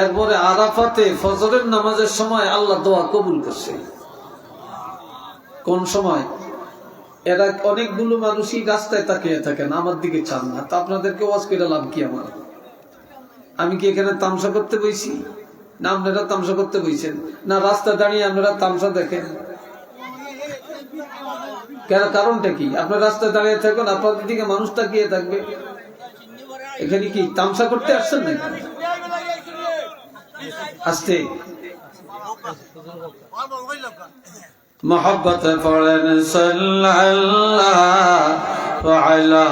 A: এরপরে আরাফাতে ফজরের নামাজের সময় আল্লাহ দোয়া কবুল করছে। কোন সময়? এরা অনেকগুলো মানুষই রাস্তায় তাকিয়ে থাকেন, আমার দিকে চান না। তা আপনাদেরকে ওয়াজ করে লাভ কি? আমি কি এখানে তামসা করতে বইছি? না আপনারা তামসা করতে বইছেন? না রাস্তা দাঁড়িয়ে আপনারা তামসা দেখেন? কারণটা কি? আপনার রাস্তায় দাঁড়িয়ে থাকুন, আপনাদের দিকে মানুষ তাকিয়ে থাকবে। এখানে কি তামসা করতে আসছেন নাকি? আস্তে মোহাব্বত পড়েন, সাল্লাল্লাহু আলা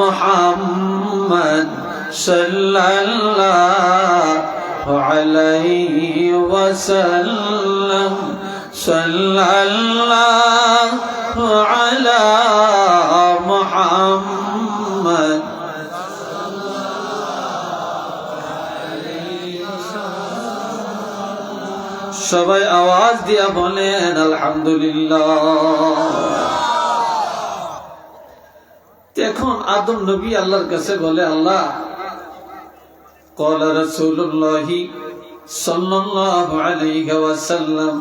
A: মুহাম্মদ সাল্লাল্লাহু আলাইহি ওয়াসাল্লাম, সাল্লাল্লাহু আলা মুহাম্মদ। সবাই আওয়াজ দিয়া বলেন আলহামদুলিল্লাহ। এখন আদম নবী আল্লাহর কাছে বলে, আল্লাহ, ক্বালা রাসূলুল্লাহ সাল্লাল্লাহু আলাইহি ওয়াসাল্লাম,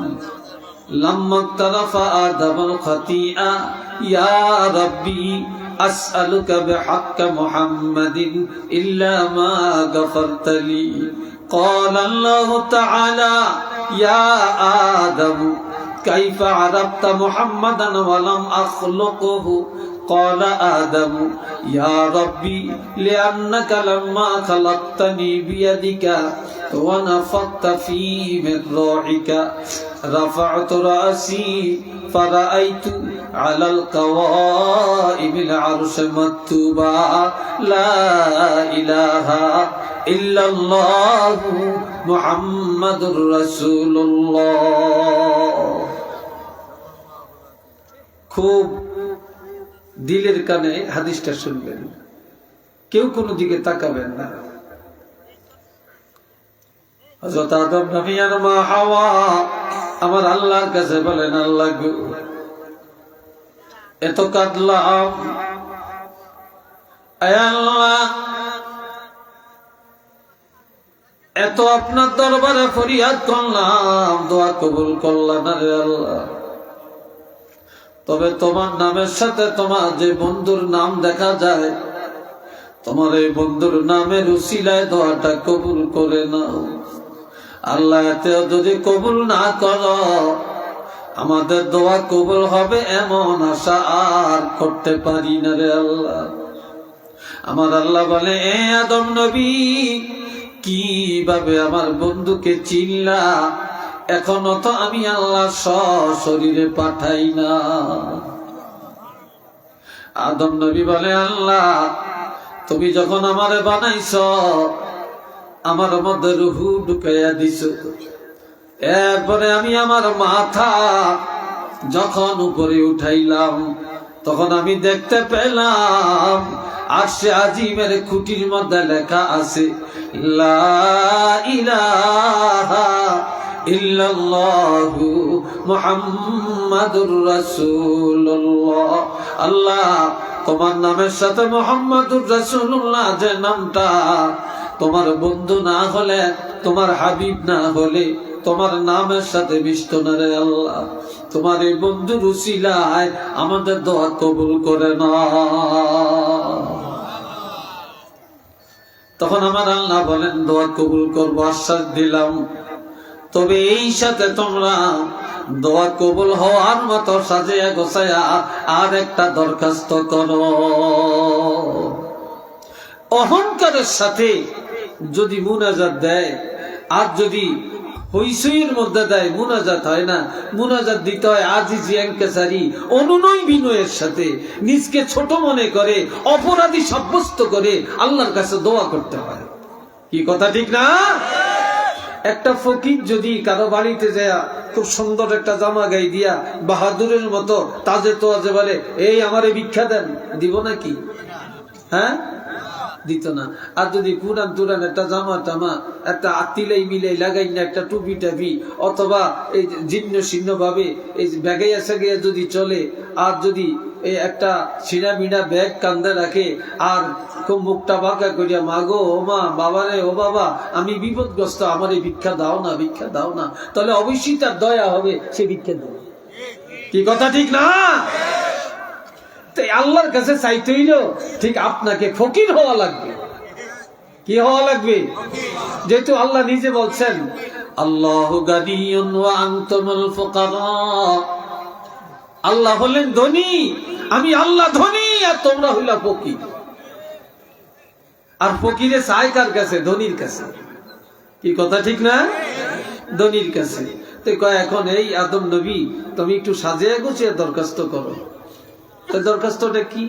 A: লাম্মা তারাফা আদামুল খাতিআ, ইয়া রাব্বি আসআলুকা বিহাক্কি মুহাম্মাদিন ইল্লা মা গাফারতা লি। قال الله تعالى يا آدم كيف عرفت محمدا ولم أخلقه؟ قال آدم يا ربي لأنك لما خلقتني بيدك ونفخت فيه من روحك رفعت رأسي فرأيت على القوائم العرش مكتوبا لا إله إلا الله محمد رسول الله। খুব দিলের কানে হাদিসটা শুনবেন, কেউ কোনো দিকে তাকাবেন না। হযরত আদম নবী আর মা হাওয়া আমার আল্লাহর কাছে বলেন, আল্লাহ গো, এত কাঁদলাম, আয় আল্লাহ, এত আপনার দরবারে ফরিয়াদ করলাম, দোয়া কবুল করলাম না রে আল্লাহ। তবে তোমার নামের সাথে তোমার যে বন্ধুর নাম দেখা যায়, তোমার এই বন্ধুর নামের উসিলায় দোয়াটা কবুল করে নাও আল্লাহ। এতেও যদি কবুল না করো, আমাদের দোয়া কবুল হবে এমন আশা আর করতে পারি না রে আল্লাহ। আমার আল্লাহ বলে, এ আদম নবী, কিভাবে আমার বন্ধুকে চিনলা? এখনো তো আমি আল্লাহ সশরীরে পাঠাই না। আদম নবী বলে, আল্লাহ, তুমি যখন আমারে বানাইছ, আমার মধ্যে রুহু ঢুকাইয়া দিছ। এরপরে আমি আমার মাথা যখন উপরে উঠাইলাম, তখন আমি দেখতে পেলাম আরশে আজিমের খুঁটির মধ্যে লেখা আছে, লা ইলাহা ইল্লাল্লাহু মুহাম্মাদুর রাসূলুল্লাহ। আল্লাহ, তোমার নামের সাথে মুহাম্মাদুর রাসূলুল্লাহ যে নামটা, তোমার বন্ধু না হলে, তোমার হাবিব না হলে তোমার নামের সাথে মিশত না রে আল্লাহ। তোমার এই বন্ধুর উসিলায় আমাদের দোয়া কবুল করে না। তখন আমার আল্লাহ বলেন, দোয়া কবুল করবো, আশ্বাস দিলাম। তবে এই সাথে তোমরা দোয়া কবুল হওয়ার মতো সাজিয়া গোছায়া আর একটা দরখাস্ত করো। অহংকারের সাথে যদি মুনাজাত দেয়, আর যদি হইসইয়ের মধ্যে দেয়, মুনাজাত হয় না। মুনাজাত দিতে হয় আজিজি এনকেসারি, অনুনয় বিনয়ের সাথে, নিজকে ছোট মনে করে, অপরাধী সাব্যস্ত করে আল্লাহর কাছে দোয়া করতে হয়। কি কথা ঠিক না? একটা ফকির যদি কারো বাড়িতে যায় খুব সুন্দর একটা জামা গাই দিয়া বাহাদুরের মতো তাজে তো আজে বলে, এই আমারে ভিক্ষা দেন, দিব নাকি? হ্যাঁ, দিত না। আর যদি পুরান তুরান একটা জামা টামা একটা আতিলাই মিলাই লাগাই না, একটা টুপি টাপি অথবা এই জীর্ণ শীর্ণ ভাবে এই ব্যাগাইয়া সাগাইয়া যদি চলে, আর যদি এই একটা ছিঁড়া মিড়া ব্যাগ কান্দে রাখে, আর খুব মুখটা বাঁকা করিয়া, মা গো, ও মা, বাবা রে, ও বাবা, আমি বিপদগ্রস্ত, আমার এই ভিক্ষা দাও না, ভিক্ষা দাও না, তাহলে অবশ্যই তার দয়া হবে, সে ভিক্ষা দেবে। কি কথা ঠিক না? আল্লাহর কাছে চাইতে হইল ঠিক আপনাকে ফকির হওয়া লাগবে। কি হওয়া লাগবে? যেহেতু আল্লাহ নিজে বলছেন, আল্লাহু গানিয়্যুন ওয়া আনতুমুল ফুকারা, আল্লাহ হলেন ধনী, আমি আল্লাহ ধনী, আর তোমরা হইলা ফকির। আর ফকিরে চায় কার কাছে? ধনীর কাছে। কি কথা ঠিক না? ধনীর কাছে। তো কয়, এখন এই আদম নবী, তুমি একটু সাজিয়ে গুছিয়ে দরখাস্ত করো। দরখাস্তটা কি?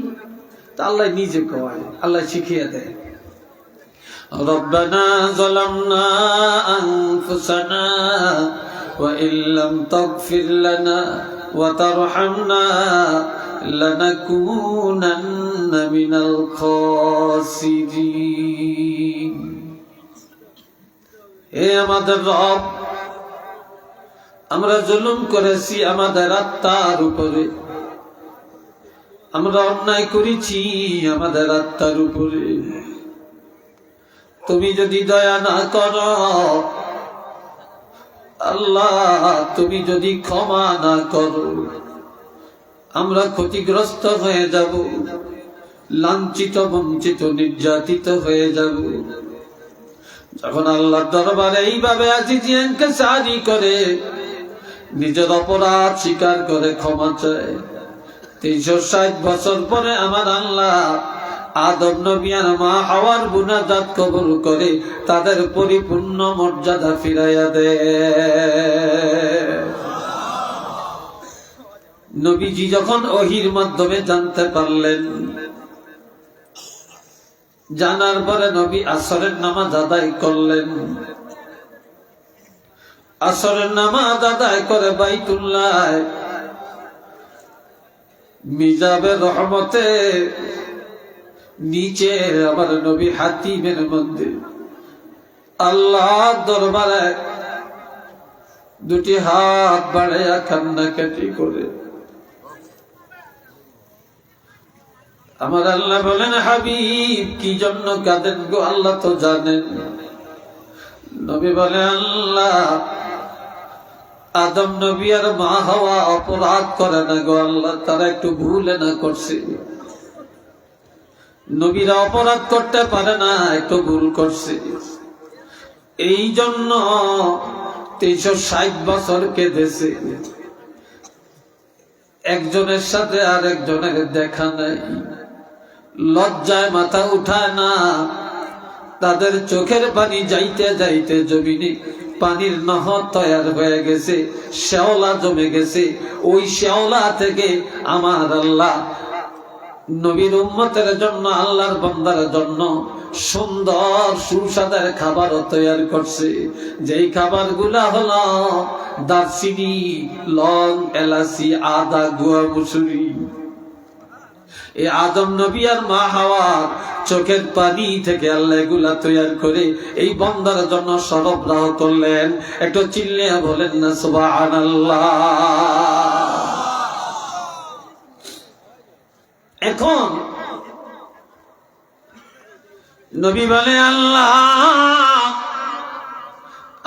A: তা আল্লাহ নিজে কয়, আল্লাহ শিখিয়ে দেয়। রব্বানা যালামনা আনফুসানা ওয়া ইল্লাম তাগফির লানা ওয়া তারহামনা লানাকুনান্না মিনাল খাসিরিন। হে আমাদের রব, আমরা জুলুম করেছি আমাদের আত্মার উপরে, আমরা অন্যায় করেছি আমাদের আত্মার উপরে। তুমি যদি দয়া না করো আল্লাহ, তুমি যদি ক্ষমা না করো, আমরা ক্ষতিগ্রস্ত হয়ে যাব, লাঞ্ছিত, বঞ্চিত, নির্যাতিত হয়ে যাব। যখন আল্লাহর দরবারে এইভাবে আজিজি ইনকিসারি করে নিজের অপরাধ স্বীকার করে ক্ষমা চায়, 360 বছর পরে আমার আল্লাহ আদম নবী আর মা হাওয়ার মুনাজাত কবুল করে তাদের পরিপূর্ণ মর্যাদা ফিরাইয়া দেয়। নবীজি যখন ওহীর মাধ্যমে জানতে পারলেন, জানার পরে নবী আসরের নামাজ আদায় করলেন। আসরের নামাজ আদায় করে বাইতুল্লাহ মিজাবের রহমতে নিচে আমার নবী হাতিমের মধ্যে আল্লাহ দরবারে দুটি হাত বাড়াইয়া কান্নাকাটি করে আমার আল্লাহ বলেন, হাবিব কি জন্য কাঁদেন গো? আল্লাহ তো জানেন। নবী বলে, আল্লাহ আদম নবী আর মা হাওয়া অপরাধ করে না গো আল্লাহ, তারা একটু ভুলে না করছে। নবীরা অপরাধ করতে পারে না, একটু ভুল করছে। এই জন্য 360 বছর কেঁদেছে। একজনের সাথে আর একজনের দেখা নাই, লজ্জায় মাথা উঠায় না। তাদের চোখের পানি যাইতে যাইতে জমিনে পানির নহর তৈয়ার হয়ে গেছে, শ্যাওলা জমে গেছে। ওই শ্যাওলা থেকে আমার আল্লাহ নবীর উম্মতের জন্য, আল্লাহর বান্দার জন্য সুন্দর সুস্বাদের খাবার তৈরি করছে। যেই খাবারগুলা হলো দারচিনি, লং, এলাচি, আদা, গুয়া, মুসুরি। এই আদম নবী আর মা হাওয়ার চোখের পানি থেকে আল্লাহ এগুলা তৈরি করে এই বান্দার জন্য সরবরাহ করলেন। একটু চিল্লিয়া বলেন না সুবহানাল্লাহ। এখন নবী বলে, আল্লাহ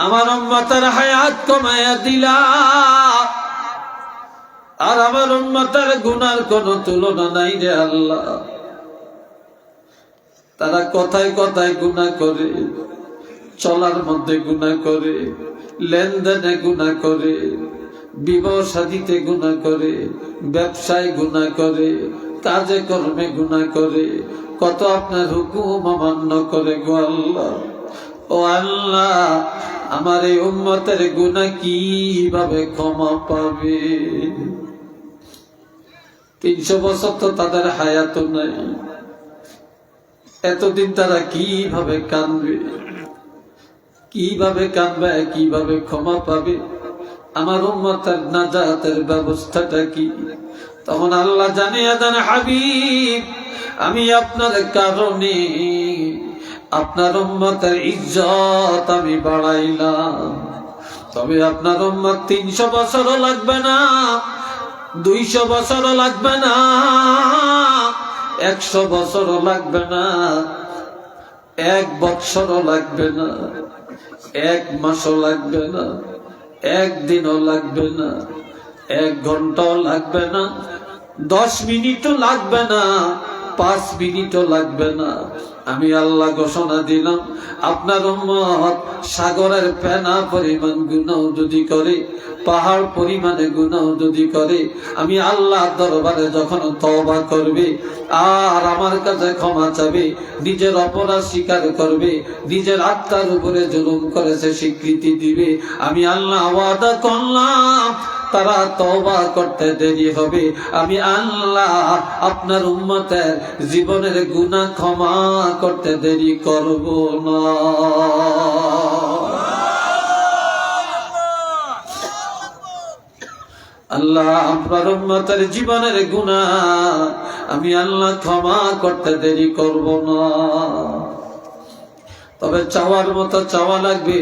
A: আমার উম্মতের হায়াত কমায়া দিলা, আর আমার উম্মতের গুনার কোন তুলনা নাই রে আল্লাহ। তারা কথায় কথায় গুনাহ করে, চলার মধ্যে গুনাহ করে, লেনদেনে গুনাহ করে, বিবাহ শাদীতে গুনাহ করে, ব্যবসায় গুনাহ করে, কাজে কর্মে গুনাহ করে, কত আপনার হুকুম অমান্য করে গো আল্লাহ। ও আল্লাহ, আমার এই উম্মতের গুনাহ কিভাবে ক্ষমা পাবে? 300 বছর তো তাদের হায়াত নাই, এতদিন তারা কিভাবে কাঁদবে, কিভাবে কাঁদবে, কিভাবে ক্ষমা পাবে? আমার উম্মতের নাজাতের ব্যবস্থাটা কি? তখন আল্লাহ জানিয়ে দেন, হাবিব আমি আপনার কারণে আপনার উম্মতের ইজ্জত আমি বাড়াইলাম। তবে আপনার উম্মত 300 বছরও লাগবে না, 200 বছরও লাগবে না, 100 বছরও লাগবে না, 1 বৎসরও লাগবে না, 1 মাসও লাগবে না, 1 দিনও লাগবে না, 1 ঘন্টাও লাগবে না, 10 মিনিটও লাগবে না, 5 মিনিটও লাগবে না। আমি আল্লাহ ঘোষণা দিলাম, আপনার উম্মত সাগরের ফেনা পরিমাণ গুনাহ যদি করে, পাহাড় পরিমাণে গুনাহ যদি করে, আমি আল্লাহ দরবারে যখন তওবা করবে আর আমার কাছে ক্ষমা চাবে, নিজের অপরাধ স্বীকার করবে, নিজের আত্মার উপরে জুলুম করেছে স্বীকৃতি দিবে, আমি আল্লাহ ওয়াদা করলাম তারা তওবা করতে দেরি হবে। আমি আল্লাহ আপনার উম্মতের জীবনের গুনাহ ক্ষমা করতে দেরি করব না। আল্লাহ আপনার উম্মতের জীবনের গুনাহ আমি আল্লাহ ক্ষমা করতে দেরি করব না। তবে চাওয়ার মতো চাওয়া লাগবে,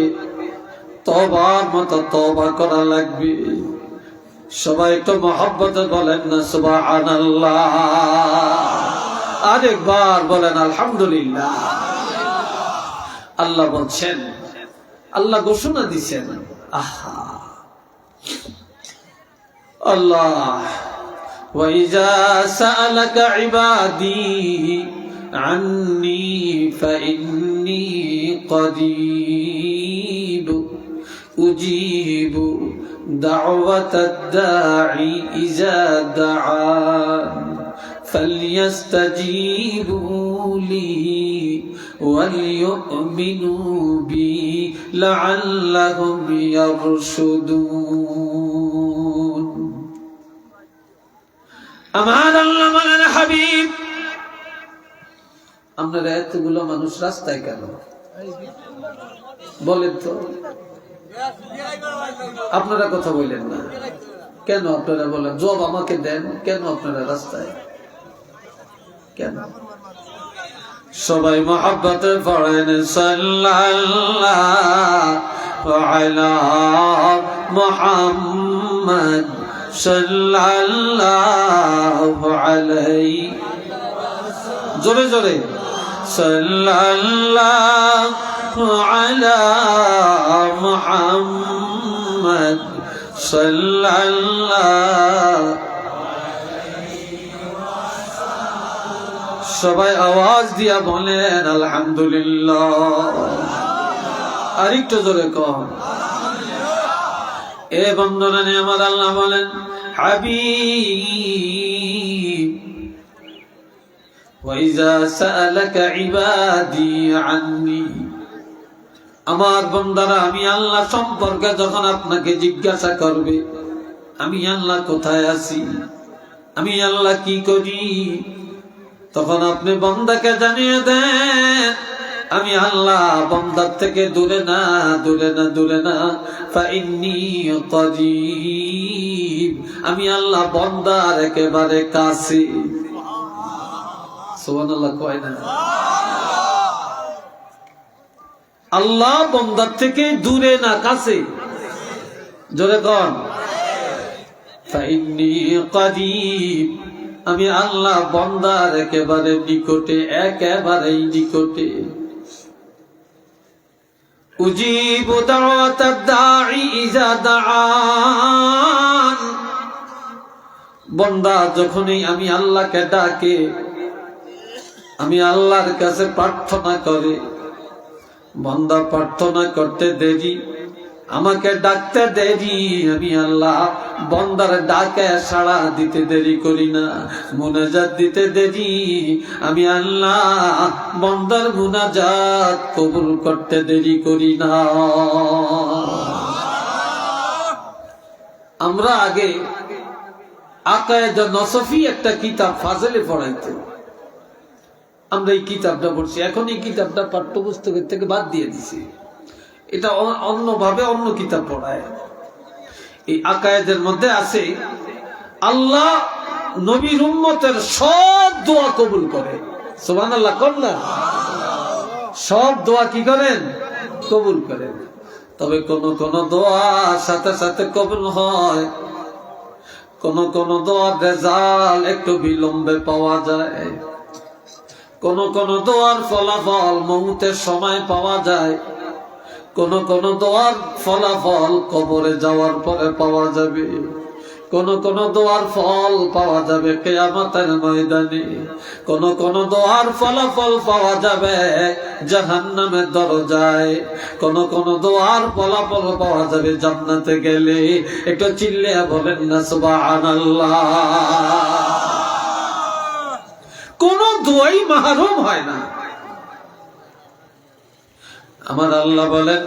A: তওবার মতো তওবা করা লাগবে। সবাই তো মহব্বতে বলেন না সুবহানাল্লাহ, আরেকবার বলেন আলহামদুলিল্লাহ। আল্লাহ বলছেন, আল্লাহ ঘোষণা দিচ্ছেন, আহা আল্লাহ ওয়াইজা সাআলাকা ইবাদি আন্নী ফাইন্নী করিব উজিবু দাওয়াতাদ দাঈ ইযা দাআন ফালইস্তাজিবু লি ওয়ালিউমিনু বি লাআল্লাহুম ইয়ারশুদুন। আমার আল্লাহ বলেন, হাবিব আপনারা এতগুলো মানুষ রাস্তায় কেন বলেন তো? আপনারা কথা বললেন না, কেন আপনারা বলেন? জবাব আমাকে দেন, কেন আপনারা রাস্তায় কেন? সবাই মহব্বতে পড়েন সাল্লাল্লাহু আলা মুহাম্মদ সাল্লাল্লাহু আলাইহি, জোরে জোরে সাল্লাল্লাহু আলা মুহাম্মদ সাল্লাল্লাহু। সবাই আওয়াজ দিয়া বলেন আলহামদুলিল্লাহ। আরেকটু জোরে কম। এ বন্ধনা নিয়ে আমার আল্লাহ বলেন হাবিব ওয়াইজা সাআলাকা ইবাদি আন্নি, আমার বান্দারা আমি আল্লাহ সম্পর্কে যখন আপনাকে জিজ্ঞাসা করবে, আমি আল্লাহ কোথায় আছি, আমি আল্লাহ কি করি, তখন আপনি বান্দাকে জানিয়ে দেন আমি আল্লাহ বান্দার থেকে দূরে না, দূরে না, দূরে না। ফাইন্নী করিব, আমি আল্লাহ বান্দার একেবারে কাছে। সুবহানাল্লাহ কয় না? আল্লাহ বান্দার থেকে দূরে না, কাছে। জোরে কোন? ফাইন্নী করিব, আমি আল্লাহ বান্দার একেবারে নিকটে, একেবারেই নিকটে। উজিবু দাওয়াতাদ দাঈ ইযা দাআন, বান্দা যখনই আমি আল্লাহকে ডাকে, আমি আল্লাহর কাছে প্রার্থনা করে, বান্দা প্রার্থনা করতে দেরি, আমাকে ডাকতে দেরি, আমি আল্লাহ বান্দার ডাকে সাড়া দিতে দেরি করি না। মুনাজাত দিতে দেরি, আমি আল্লাহ বান্দার মুনাজাত কবুল করতে দেরি করি না। আমরা আগে আকায়েদে নসফি একটা কিতাব ফাজলে পড়াইতো, আমরা এই কিতাবটা পড়ছি। এখন এই কিতাবটা পাঠ্যপুস্তকের থেকে বাদ দিয়ে দিছি, এটা অন্যভাবে অন্য কিতাব পড়ায়। এই আকায়েদের মধ্যে আছে আল্লাহ নবীর উম্মতের সব দোয়া কবুল করে। সুবহানাল্লাহ কোন না? সব দোয়া কি করেন? কবুল করেন। তবে কোন কোন দোয়া সাথে সাথে কবুল হয়, কোন কোন দোয়ার রেজাল্ট একটু বিলম্বে পাওয়া যায়, কোন কোন দোয়ার ফলাফল মউতের সময় পাওয়া যায়, কোন কোন দোয়ার ফলাফল কবরে যাওয়ার পরে পাওয়া যাবে, কোন কোন দোয়ার ফল পাওয়া যাবে কিয়ামতের ময়দানে, কোন কোন দোয়ার ফলাফল পাওয়া যাবে জাহান্নামের দরজায়, কোন কোন দোয়ার ফলাফল পাওয়া যাবে জান্নাতে গেলে। একটু চিল্লিয়ে বলেন না সুবহানাল্লাহ। কোন দোয়াই মাহরুম হয় না। আমার আল্লাহ বলেন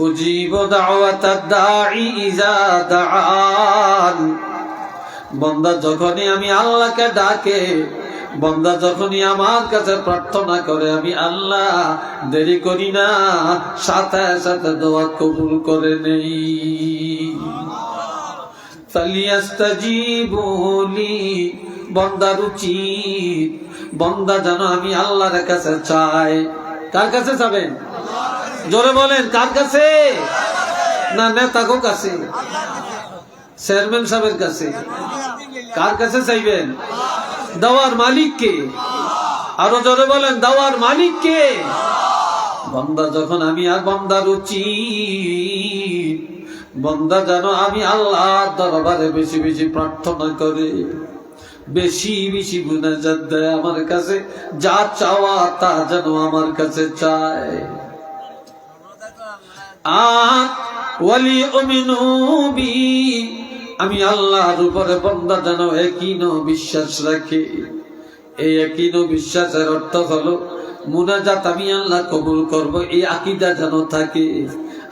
A: উজিবু দাওয়াতাদ দাঈ ইযা দাআন, বান্দা যখনই আমি আল্লাহকে ডাকে, বান্দা যখনই আমার কাছে প্রার্থনা করে, আমি আল্লাহ দেরি করি না, সাথে সাথে দোয়া কবুল করে নেই। ফালিয়াস্তাজিবু লি, বান্দার উচিত বান্দা যেন আমি আল্লাহর কাছে চায়। কার কাছে যাবেন? জোরে বলেন, কার কাছে? না নেতাকে কাছে, চেয়ারম্যান সাহেবের কাছে? কার কাছে চাইবেন? দাওয়ার মালিক কে? আরো জোরে বলেন, দাওয়ার মালিক কে? বান্দা যখন আমি আর বান্দার উচিত বান্দা যেন আমি আল্লাহর দরবারে বেশি বেশি প্রার্থনা করে, বেশি বেশি মুনাজাত দেয়, আমার কাছে যা চাওয়া তা যেন আমার কাছে চায়। আর ওয়ালিউমিনু বি, আমি আল্লাহর উপরে বান্দা যেন ইয়াকিন ও বিশ্বাস রাখে। এই ইয়াকিন ও বিশ্বাসের অর্থ হলো মুনাজাত আমি আল্লাহ কবুল করব, এই আকীদা যেন থাকে।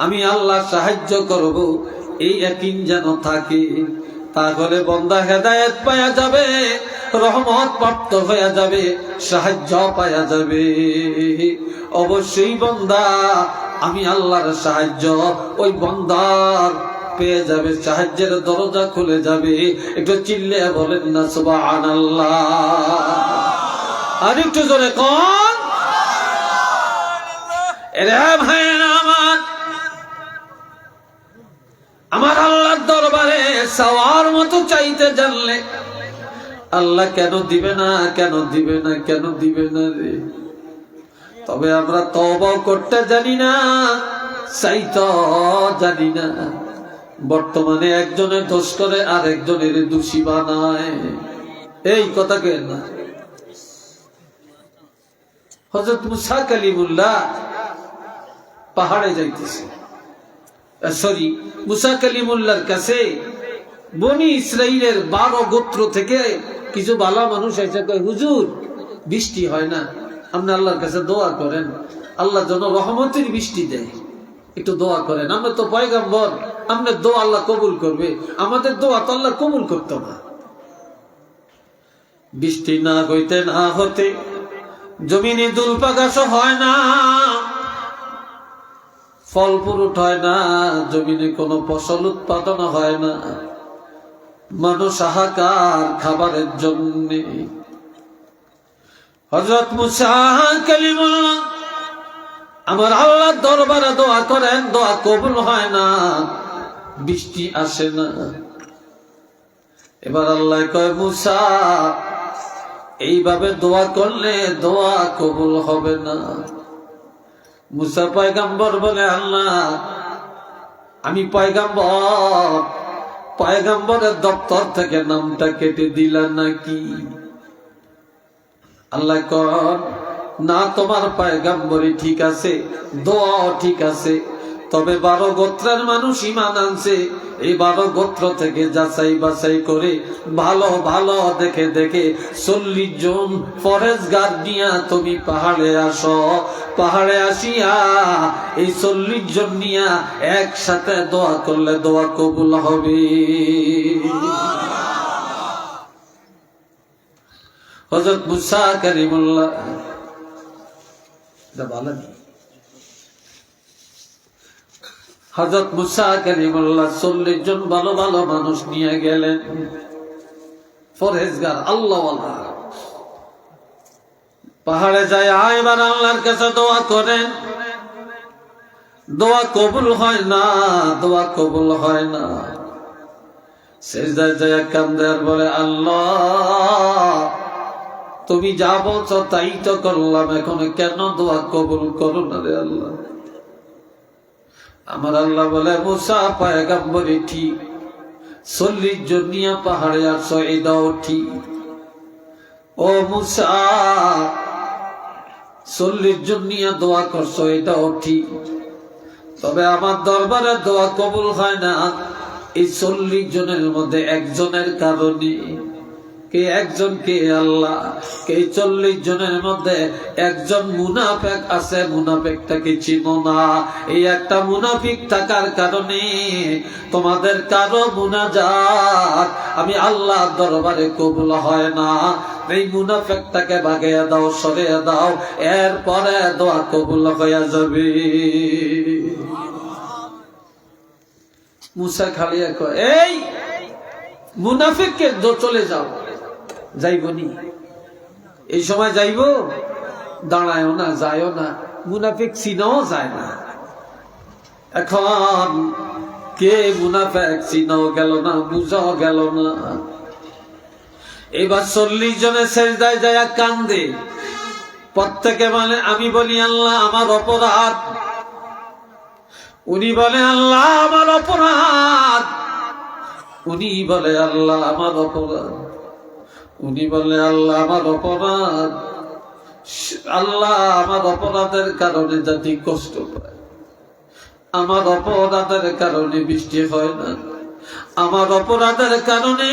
A: আমি আল্লাহ সাহায্য করব, এই ইয়াকিন যেন থাকে। তাহলে বান্দা হেদায়েত পাওয়া যাবে, রহমত প্রাপ্ত হয়ে যাবে, সাহায্য পাওয়া যাবে। অবশ্যই বান্দা আমি আল্লাহর সাহায্য ওই বান্দার পেয়ে যাবে, সাহায্যের দরজা খুলে যাবে। একটু চিল্লে বলেন না সুবহানাল্লাহ। আর একটু জোরে কোন। এরে ভাইরা আমার আল্লাহর দরবারে চাওয়ার মতো চাইতে জানলে আল্লাহ কেন দিবে না, কেন দিবে না, কেন দিবে না রে। তবে আমরা তওবা করতে জানি না, চাইতে জানি না। বর্তমানে একজনের দোষ করে আর একজনের দোষী বানায়। এই কথা কেন না? হযরত মুসা কালিমুল্লাহ পাহাড়ে যাইতেছে, সরি মুসা কালিমুল্লাহর কাছে বনি ইসরাইলের 12 গোত্র থেকে কিছু ভালো মানুষ এসে কয়, হুজুর বৃষ্টি হয় না, আপনি আল্লাহর কাছে দোয়া করেন, আল্লাহ যেন রহমতের বৃষ্টি দেয়, একটু দোয়া করেন। আমরা তো পয়গম্বর, আপনার দোয়া আল্লাহ কবুল করবে, আমাদের দোয়া তো আল্লাহ কবুল করতো না। বৃষ্টি না হইতে না হতে জমিনে দুলপাগাছ হয় না, ফল ফুরুট হয় না, জমিনে কোনো ফসল উৎপাদন হয় না, মানুষ হাহাকার খাবারের জন্য। হযরত মুসা কালিমুল্লাহ আমার আল্লাহর দরবারে দোয়া করেন, দোয়া কবুল হয় না, বৃষ্টি আসে না। এবার আল্লাহ কয়, মুসা এইভাবে দোয়া করলে দোয়া কবুল হবে না। মুসা পয়গম্বর বলে, আল্লাহ আমি পয়গম্বর, পয়গম্বরের দপ্তর থেকে নামটা কেটে দিলা নাকি? আল্লাহ কর না, তোমার পয়গম্বরই ঠিক আছে, দোয়াও ঠিক আছে, তবে 12 গোত্রের মানুষ ঈমান আনছে। এই 12 গোত্র থেকে যাচাই বাছাই করে ভালো ভালো দেখে দেখে 40 জন ফরেজগার নিয়া তুমি পাহাড়ে আসো। পাহাড়ে আসিয়া এই 40 জন নিয়া একসাথে দোয়া করলে দোয়া কবুল হবে। হযরত মুসা কালিমুল্লাহ হযরত মুসা কালিমুল্লাহ 40 জন ভালো ভালো মানুষ নিয়ে গেলেন, ফরেজগার আল্লাহওয়ালা। পাহাড়ে যায় এবার আল্লাহর কাছে দোয়া করেন, দোয়া কবুল হয় না, দোয়া কবুল হয় না। সিজদায় যায় কান্দে আর বলে, আল্লাহ তুমি যা বলছো তাই তো করলাম, এখন কেন দোয়া কবুল করো না রে আল্লাহ? আমার আল্লাহ বলে, মুসা পয়গম্বরই ঠিক, 40 জন নিয়ে পাহাড়ে আসো, এটাও ঠিক। ও মুসা 40 জন নিয়ে দোয়া করছো, এটাও ঠিক, তবে আমার দরবারে দোয়া কবুল হয় না এই 40 জনের মধ্যে একজনের কারণে। কে একজন? কে? আল্লাহ। কে 40 জনের মধ্যে একজন মুনাফিক আছে, মুনাফিকটাকে চিনো না। এই একটা মুনাফিক থাকার কারণে তোমাদের কারো মুনাজাত আমি আল্লাহর দরবারে কবুল হয় না। এই মুনাফিকটাকে ভাগিয়ে দাও, সরিয়ে দাও, এরপরে দোয়া কবুল হয়ে যাবে। মুসা খালিয়া কয়, এই মুনাফিককে চলে যাও। যাইবনি? এই সময় যাইব? দাঁড়ায়ও না, যায়ও না, মুনাফিক চিনাও যায় না। এখন কে মুনাফিক চিনাও গেল না, বুঝাও গেল না। এবার 40 জনের সেজদায় যায় কান্দে, প্রত্যেকে বলে, আমি বলি আল্লাহ আমার অপরাধ, উনি বলে আল্লাহ আমার অপরাধ, উনি বলে আল্লাহ আমার অপরাধ, উনি বলে আল্লাহ আমার অপরাধ। আল্লাহ আমার অপরাধের কারণে জাতি কষ্ট পায়, আমার অপরাধের কারণে বৃষ্টি হয় না, আমার অপরাধের কারণে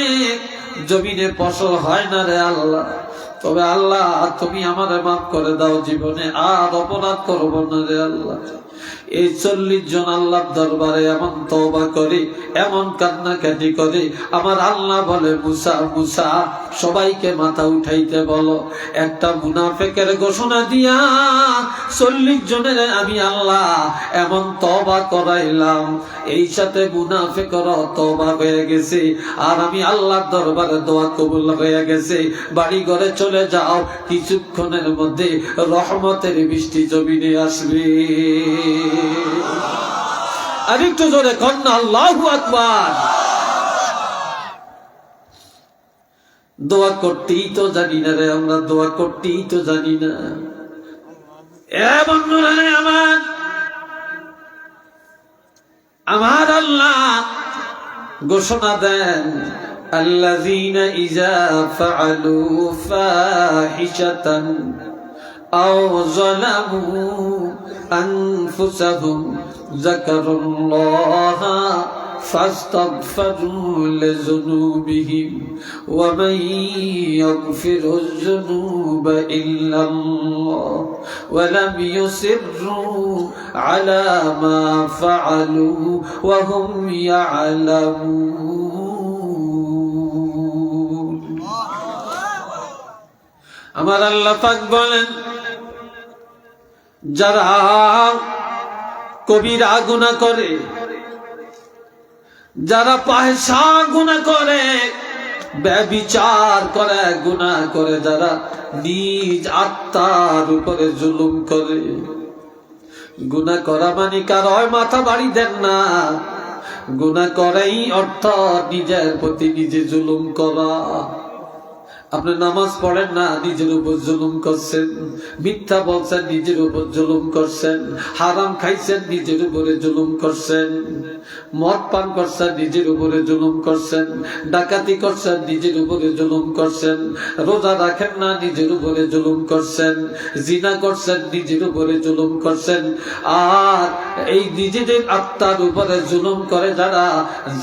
A: জমিনে ফসল হয় না রে আল্লাহ। তবে আল্লাহ তুমি আমারে মাফ করে দাও, জীবনে আর অপরাধ করবো না রে আল্লাহ। এই 40 জন আল্লাহর দরবারে এমন তওবা করে, এমন কান্নাকাটি করে, আমার আল্লাহ বলে মুসা মুসা সবাইকে মাথা উঠাইতে বলো। একটা মুনাফিকের ঘোষণা দিয়া 40 জনের আমি আল্লাহ এমন তওবা করাইলাম, এই সাথে মুনাফিকর তওবা হয়ে গেছে, আর আমি আল্লাহর দরবারে দোয়া কবুল হয়ে গেছে। বাড়ি ঘরে চলে যাও, কিছুক্ষণের মধ্যে রহমতের বৃষ্টি জমিনে আসবে। আরেকটু জোরে কন্যা আল্লাহু আকবার। দোয়া করতেই তো জানি না রে আমরা, দোয়া করতেই তো জানি না। এ বন্ধুরা আমার আল্লাহ ঘোষণা দেন, আল্লাযীনা ইযা ফাআলু ফাহিশাতান আও যালামু আনফুসাহুম যাকারুল্লাহা ফাস্তাগফিরু লিযুনুবিহিম ওয়া মান ইয়াগফিরুয যুনুবা ইল্লাল্লাহ ওয়া লাম ইউসিররু আলা মা ফাআলু ওয়া হুম ইয়ালামুন। আমার আল্লাহ পাক বলেন, যারা কবিরা গুনাহ করে, যারা ফাহিশা গুনাহ করে, ব্যভিচার করে, গুনাহ করে, যারা নিজ আত্মার উপরে জুলুম করে। গুনাহ করা মানে কারো মাথা বাড়ি দেন না, গুনাহ করেই অর্থ নিজের প্রতি নিজে জুলুম করা। আপনি নামাজ পড়েন না, নিজের উপর জুলুম করছেন। মিথ্যা বলছেন, নিজের উপর জুলুম করছেন। হারাম খাইছেন, নিজের উপরে জুলুম করছেন। মদ পান করছেন, নিজের উপরে জুলুম করছেন। ডাকাতি করছেন, নিজের উপরে জুলুম করছেন। রোজা রাখেন না, নিজের উপরে জুলুম করছেন। জিনা করছেন, নিজের উপরে জুলুম করছেন। আর এই নিজেদের আত্মার উপরে জুলুম করে যারা,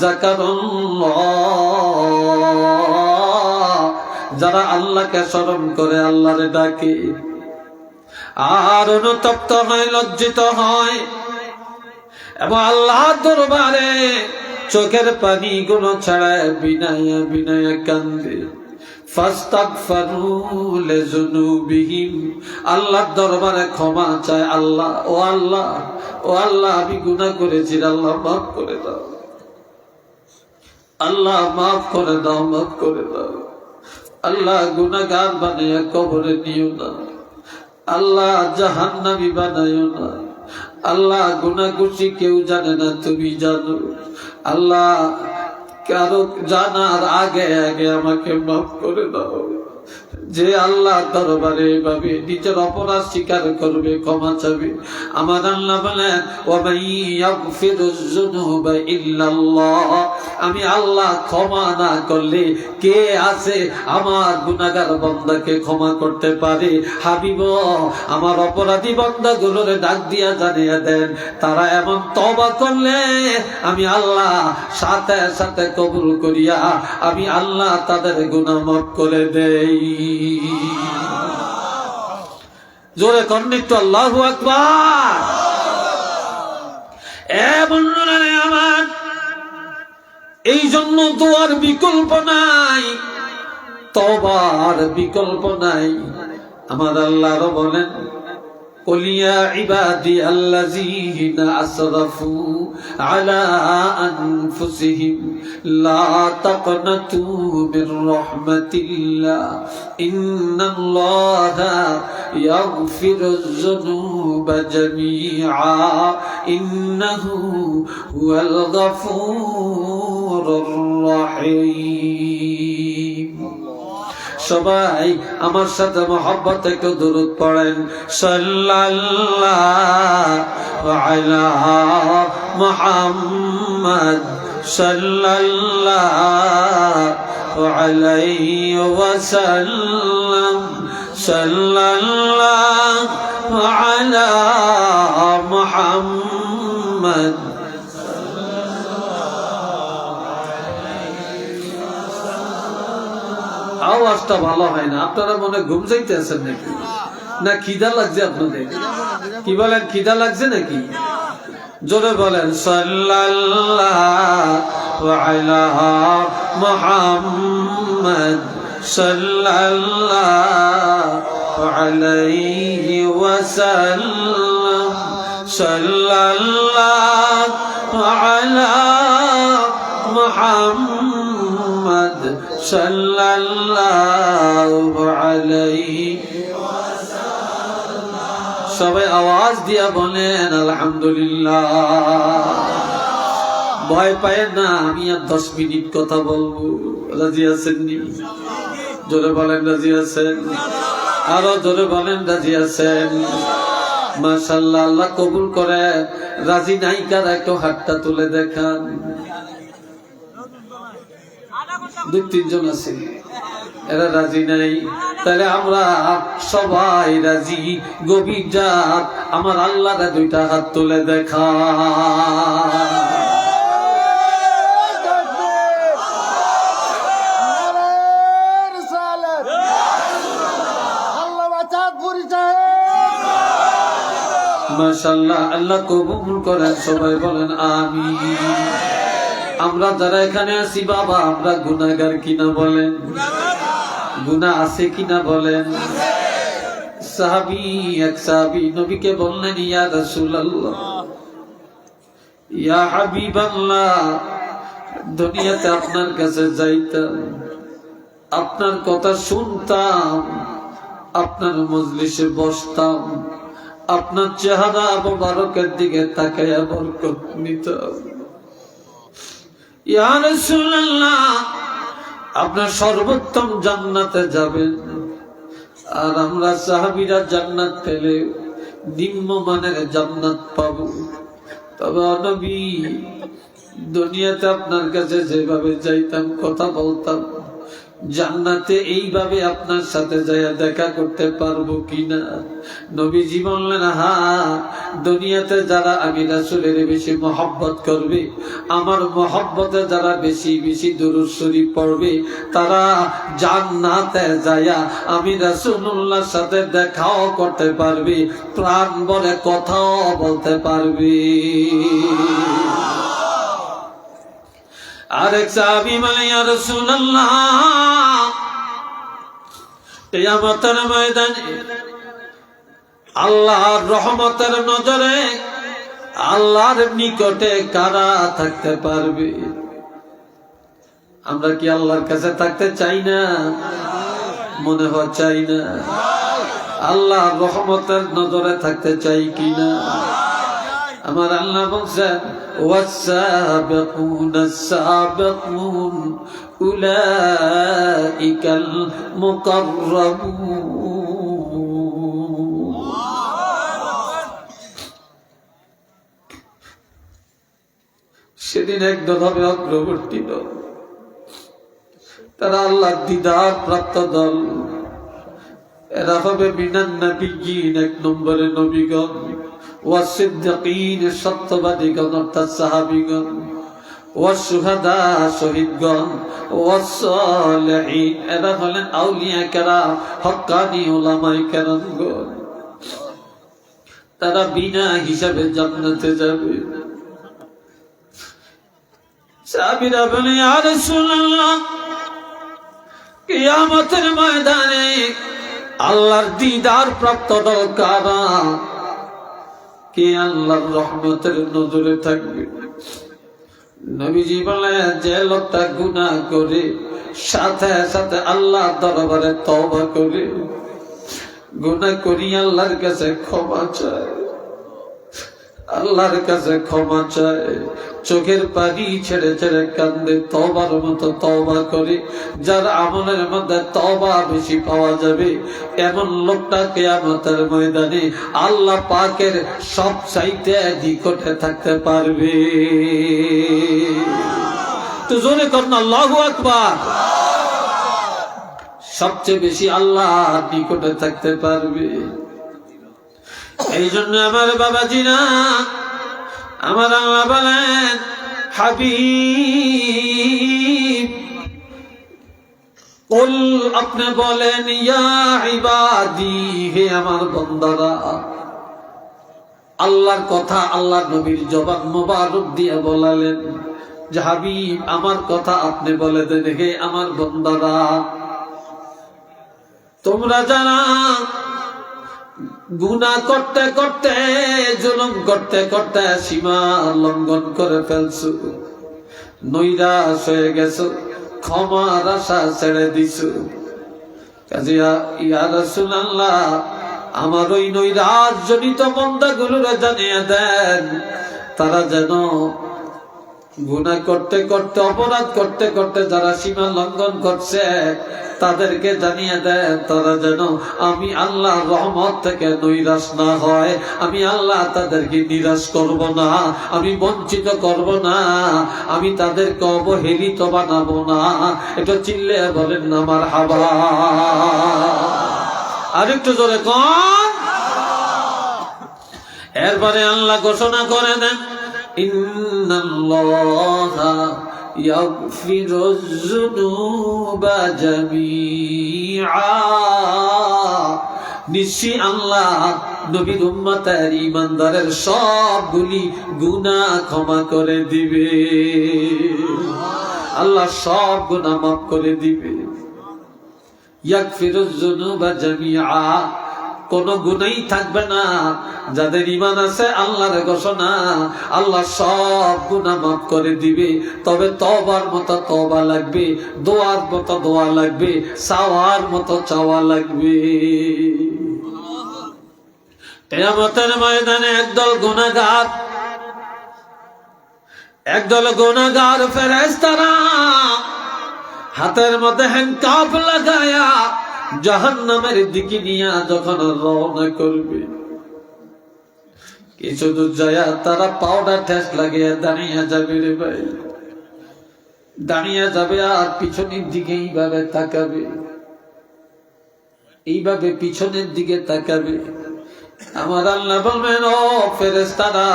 A: যাকারুল্লাহ, যারা আল্লাহকে স্মরণ করে, আল্লাহরে ডাকে, আর অনুতপ্ত হয়, লজ্জিত হয়, এবং আল্লাহর দরবারে চোখের পানি গুলো ছাড়ায় বিনায়া বিনায়া কান্দে, ফাস্তাগফিরু লিযুনুবিহিম, আল্লাহর দরবারে ক্ষমা চায়। আল্লাহ, ও আল্লাহ, ও আল্লাহ, আমি গুনাহ করেছি, আল্লাহ মাফ করে দাও, আল্লাহ মাফ করে দাও, মাফ করে দাও। আল্লাহ গুনাহগার বানায়া কবরে নিও না, আল্লাহ জাহান্নামী বানাইও না। আল্লাহ গুনাহ করছি কেউ জানে না, তুমি জানো। আল্লাহ কারো জানার আগে আগে আমাকে মাফ করে দাও। যে আল্লাহ দরবারে এভাবে নিজের অপরাধ স্বীকার করবে, ক্ষমা চাবে, আমার আল্লাহ বলেন, ওয়া মান ইয়াগফিরুয যুনুবা ইল্লাল্লাহ, আমি আল্লাহ ক্ষমা না করলে কে আছে আমার গুনাহগার বান্দাকে ক্ষমা করতে পারে? হাবিব, আমার অপরাধী বান্দাগুলোরে ডাক দিয়া জানিয়ে দেন, তারা এমন তওবা করলে আমি আল্লাহ সাথে সাথে কবুল করিয়া আমি আল্লাহ তাদের গুনাহ মাফ করে দেই। জোরে কন্যা তো আল্লাহু আকবার। এ বন্ধুরা আমার, এই জন্য দোয়ার বিকল্প নাই, তওবার বিকল্প নাই। আমার আল্লাহ বলেন, قل يا عبادي الذين أسرفوا على أنفسهم لا تقنطوا من رحمة الله إن الله يغفر الذنوب جميعا إنه هو الغفور الرحيم। সবাই আমার সাথে মহব্বত একটু দুরূদ পড়েন, সাল্লাল্লাহু আলা মুহাম্মদ সাল্লাল্লাহু আলাইহি ওয়াসাল্লাম, সাল্লাল্লাহু আলা মুহাম্মদ। আওয়াজটা ভালো হয় না, আপনারা মনে ঘুম যাইতে আছেন নাকি, না খিদা লাগছে আপনাদের? কি বলেন, খিদা লাগছে নাকি? জোরে বলেন সাল্লাল্লাহু আলা মুহাম্মদ সাল্লাল্লাহু আলাইহি ওয়াসাল্লাম সাল্লাল্লাহু আলা মুহাম্মদ সাল্লাল্লাহু আলাইহি। সবাই আওয়াজ দিয়া বলেন আলহামদুলিল্লাহ। ভয় পায় না, আমি আর 10 মিনিট কথা বলবো। রাজি আছেন নি? জোরে বলেন রাজি আছেন? আরো জোরে বলেন রাজি আছেন? মাশাআল্লাহ, আল্লাহ কবুল করে। রাজি নাই কারা একটু হাতটা তুলে দেখান। 2-3 জন আছে, এরা রাজি নাই। তাহলে আমরা সবাই রাজি। গভীর রাত, আমার আল্লাহরা 2টা হাত তুলে দেখা। মাশাআল্লাহ, আল্লাহ কবুল করেন। সবাই বলেন আমিন। আমরা যারা এখানে আছি বাবা, আমরা গুনাহগার কিনা বলেন? গুনাহ আছে কিনা বলেন? এক সাহাবী নবীকে বললেন, ইয়া রাসূলুল্লাহ, ইয়া হাবিবাল্লাহ, দুনিয়াতে আপনার কাছে যাইতাম, আপনার কথা শুনতাম, আপনার মজলিসে বসতাম, আপনার চেহারা মোবারকের দিকে তাকায়া বরকত নিতাম। ইয়া রাসূলুল্লাহ, আপনার সর্বোত্তম জান্নাতে যাবেন, আর আমরা সাহাবীরা জান্নাত পেলে নিম্নমানের জান্নাত পাবো। তবে নবী, দুনিয়াতে আপনার কাছে যেভাবে যাইতাম, কথা বলতাম, জান্নাতে এইভাবে আপনার সাথে যাইয়া দেখা করতে পারবো কিনা? নবীজি বললেন, হ্যাঁ, দুনিয়াতে যারা আমি রাসূলের বেশি মহব্বত করবে, আমার মহব্বতে যারা বেশি বেশি দুরূদ শরীফ পড়বে, তারা জান্নাতে যাইয়া আমি রাসূলুল্লাহর সাথে দেখাও করতে পারবে, প্রাণ ভরে কথাও বলতে পারবে। আরেক সাহাবী বলে, ইয়া রাসূলুল্লাহ, কিয়ামতের ময়দানে আল্লাহর রহমতের নজরে আল্লাহর নিকটে কারা থাকতে পারবে? আমরা কি আল্লাহর কাছে থাকতে চাই না? মনে হয় চাই না। আল্লাহর রহমতের নজরে থাকতে চাই কিনা? আমার আল্লাহ বলছেন, ওয়াস-সাবিকুনাস সাবিকুন উলাইকাল মুকাররাবুন। সেদিন একদল হবে অগ্রবর্তী দল, তারা আল্লাহর দিদার প্রাপ্ত দল। এরা হবে মিনান নবিয়্যিন, 1 নম্বরে নবীগণ, ওয়াস-সিদ্দীকিন, সত্যবাদীগণ অর্থাৎ সাহাবীগণ, ওয়াস-শুহাদা, শহীদগণ, ওয়াস-সালিহিন, এরা হলেন আউলিয়া কেরাম, হক্কানি উলামায়ে কেরামগণ। তারা বিনা হিসাবে জান্নাতে যাবে। সাহাবীরা বলে, ইয়া রাসূলুল্লাহ, কিয়ামতের ময়দানে আল্লাহর দিদার প্রাপ্ত দল কারা? কে আল্লাহর রহমতের নজরে থাকবে? নবীজি বলে, যে লোকটা গুনাহ করে সাথে সাথে আল্লাহর দরবারে তওবা করে, গুনাহ করি আল্লাহর কাছে ক্ষমা চায়, আল্লাহর কাছে ক্ষমা চায়, চোখের পানি ছেড়ে ছেড়ে কান্দে, তওবার মতো তওবা করে, যার আমলের মধ্যে তওবা বেশি পাওয়া যাবে, এমন লোকটা কিয়ামতের ময়দানে আল্লাহ পাকের সব চাইতে নিকটে থাকতে পারবে। তো জোরে করুন আল্লাহু আকবার। সবচেয়ে বেশি আল্লাহর নিকটে থাকতে পারবে। এই জন্য আমার বাবাজিরা, আমার আল্লাহ বলেন, হাবিব কুল, আপনি বলেন, ইয়া ইবাদি, হে আমার বান্দারা, আল্লাহর কথা আল্লাহর নবীর জবান মোবারক দিয়ে বলালেন যে হাবিব আমার কথা আপনি বলে দেন, হে আমার বান্দারা, তোমরা যারা গুনাহ করতে করতে জুলুম করতে করতে সীমা লঙ্ঘন করে ফেলছো, নৈরাশ হয়ে গেছো, ক্ষমার আশা ছেড়ে দিছো, কাজে ইয়া রাসূলুল্লাহ আমার ওই নৈরাশ জনিত বান্দাগুলোরে জানিয়ে দেন তারা যেন গুনাহ করতে করতে অপরাধ করতে করতে যারা সীমা লঙ্ঘন করছে তাদেরকে জানিয়ে দেন তারা যেন আমি আল্লাহর রহমত থেকে নৈরাশ না হয়, আমি আল্লাহ তাদেরকে নিরাশ করব না, আমি বঞ্চিত করব না, আমি তাদেরকে অবহেলিত বানাবো না। এটা চিল্লে বলেন না মারহাবা। আরেকটু জোরে কোন। এরপরে আল্লাহ ঘোষণা করে দেন ইন্নাল্লাহা ইয়াগফিরুয যুনুবা জামিআ, নিশ্চয়ই আল্লাহ নবীর উম্মতের ঈমানদারের সবগুলি গুনাহ ক্ষমা করে দিবে, আল্লাহ সব গুনাহ মাফ করে দিবে। ইয়াগফিরুয যুনুবা জামিআ, কোন গুনাহই থাকবে না। যাদের ঈমান আছে আল্লাহর ঘোষণা আল্লাহ সব গুনাহ মাফ করে দিবে, তবে তওবার মতো তওবা লাগবে, দোয়ার মতো দোয়া লাগবে, চাওয়ার মতো চাওয়া লাগবে। কিয়ামতের ময়দানে একদল গুনাহগার ফেরেশতারা হাতের মধ্যে হ্যান্ডকাফ লাগায়া জাহান্নামের দিকে নিয়ে যখন রওনা করবে, কিছু দূর যায় তারা পাউডার ঠেস লাগিয়ে দাঁড়িয়ে যাবে রে ভাই, দাঁড়িয়ে যাবে আর পিছনের দিকে এইভাবে তাকাবে, এইভাবে পিছনের দিকে তাকাবে। আমার আল্লাহ বলবেন ও ফেরেশতারা,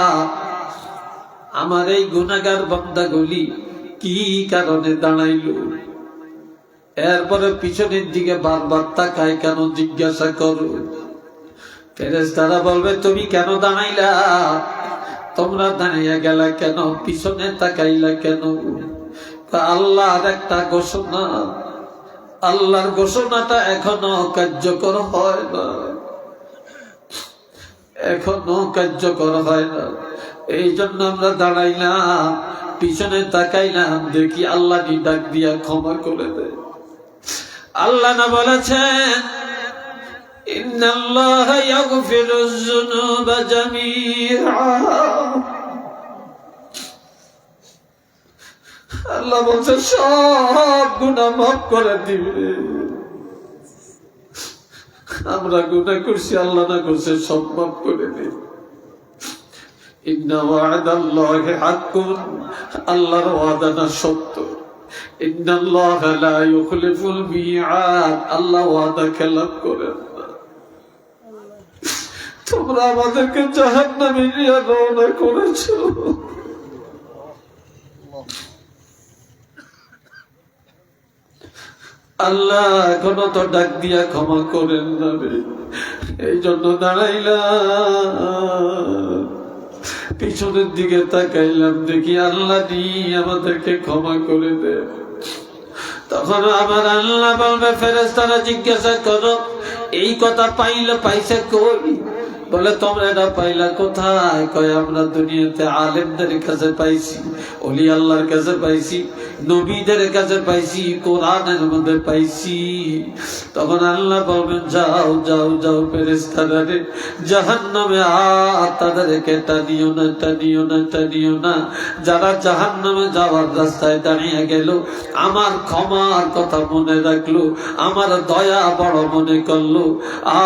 A: আমার এই গুনাহগার বান্দাগুলি কি কারণে দাঁড়াইলো? এরপরে পিছনের দিকে বারবার তাকায় কেন জিজ্ঞাসা করো। ফেরেশতারা বলবে তুমি কেন দাঁড়াইলা, তোমরা দাঁড়াইয়া গেলা কেন, পিছনে তাকাইলা কেন? আল্লাহর একটা ঘোষণা, আল্লাহর ঘোষণাটা এখনো কার্যকর হয় না, এখনো কার্যকর হয় না। এই জন্য আমরা দাঁড়াইলাম, পিছনে তাকাইলাম, দেখি আল্লাহ কি ডাক দিয়া ক্ষমা করে দেয়। আল্লাহ না বলেছেন ইন্নাল্লাহা ইয়াগফিরুয যুনুবা জামিআ, আল্লাহ বলছে সব গুনাহ মাফ করে দিবে। আমরা গুনাহ করছি, আল্লাহ না করছে সব মাফ করে দিবে। ইন্না ওয়া'দাল্লাহি হাক্কুন, আল্লাহর ওয়াদা না সত্য। ইন্নাল্লাহা লা ইউখলিফুল মিআদ, আল্লাহ ওয়াদা খেলাপ করেন না। তোমরা আমাদেরকে জাহান্নামে নিয়ে রওনা করেছো, আল্লাহ এখনো তো ডাক দিয়া ক্ষমা করেন না, এই জন্য দাঁড়াইলাম, পিছনের দিকে তাকাইলাম, দেখি আল্লাহ আমাদেরকে ক্ষমা করে দে। তখন আমার আল্লাহ বলবে ফেরেশতারা জিজ্ঞাসা করো এই কথা পাইছে কই? বলে তোমরা এটা পাইলা কোথায়? কয় আমরা দুনিয়াতে আলেমদের কাছে পাইছি, ওলি আল্লাহর কাছে পাইছি, নবীদের কাছে পাইছি, কোরআনের মধ্যে পাইছি। তখন আল্লাহ বলবেন যাও যাও যাও ফেরেশতারা রে, জাহান্নামে তাদেরকে টানিও না, টানিও না, টানিও না। যারা জাহান্নামে যাওয়ার রাস্তায় দাঁড়িয়ে গেল, আমার ক্ষমার কথা মনে রাখলো, আমার দয়া বড় মনে করলো,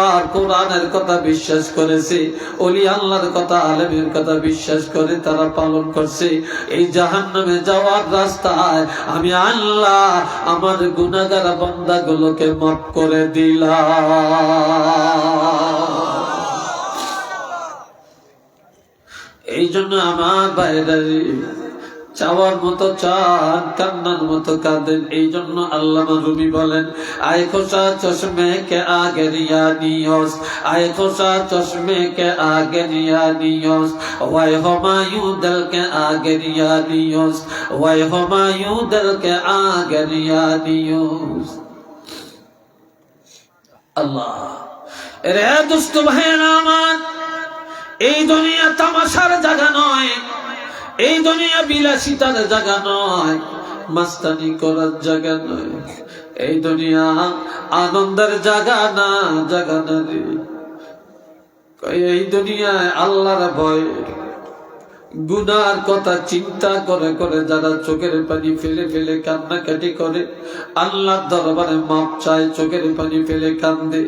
A: আর কোরআনের কথা বিশ্বাস করেছে, ওলি আল্লাহর কথা আলেমের কথা বিশ্বাস করে তারা পালন করছে, এই জাহান্নামে যাওয়ার রাস্তায় আমি আল্লাহ আমার গুনাহগার বান্দাগুলোকে মাফ করে দিলাম। এই জন্য আমার বাইরে চাওয়ার মতো চান, কান্নার মতো কাঁদেন। এই জন্য আল্লামা রুমি বলেন, আয় খোসা চশমে কে আগে রিয়া নিয়স, আয় খোসা চশমে কে আগে রিয়া নিয়স, ওয়াই হুমায়ু দিল কে আগে রিয়া নিয়স, ওয়াই হুমায়ু দিল কে আগে রিয়া নিয়স। আল্লাহ রে দোস্ত ভাইরা আমার, এই দুনিয়া তামাশার জায়গা নয়, এই দুনিয়া বিলাসিতার জায়গা নয়, মাস্তানি করার জায়গা নয়, এই দুনিয়া আনন্দের জায়গা না, জায়গা না রে। এই দুনিয়ায় আল্লাহর ভয়, গুনার কথা চিন্তা করে করে যারা চোখের পানি ফেলে ফেলে কান্নাকাটি করে, আল্লাহর দরবারে মাপ চায়, চোখের পানি ফেলে কান্দে,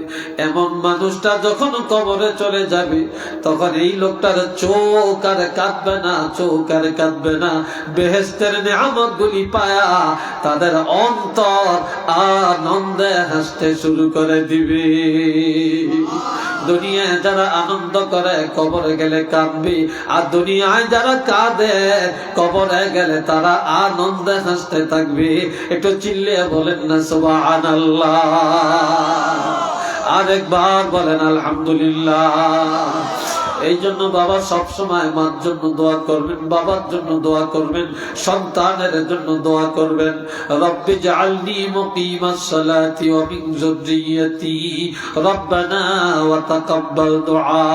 A: এমন মানুষটা যখন কবরে চলে যাবে, তখন এই লোকটার চোখ আর কাঁদবে না, চোখ আর কাঁদবে না। বেহেশতের নেয়ামত গুলি পায়া তাদের অন্তর আনন্দে হাসতে শুরু করে দিবে। দুনিয়ায় যারা আনন্দ করে কবরে গেলে কাঁদবে, আর দুনিয়ায় যারা কাঁদে কবরে গেলে তারা আনন্দে হাসতে থাকবে। একটু চিল্লিয়ে বলেন না সুবহানাল্লাহ, আরেকবার বলেন আলহামদুলিল্লাহ। এই জন্য বাবা সবসময় মার জন্য দোয়া করবেন, বাবার জন্য দোয়া করবেন, সন্তানের জন্য দোয়া করবেন। রব্বি জাআলনি মুকিমাস সালাতি ওয়া মিন যুররিয়্যাতি রব্বানা ওয়া তাকাব্বাল দুআ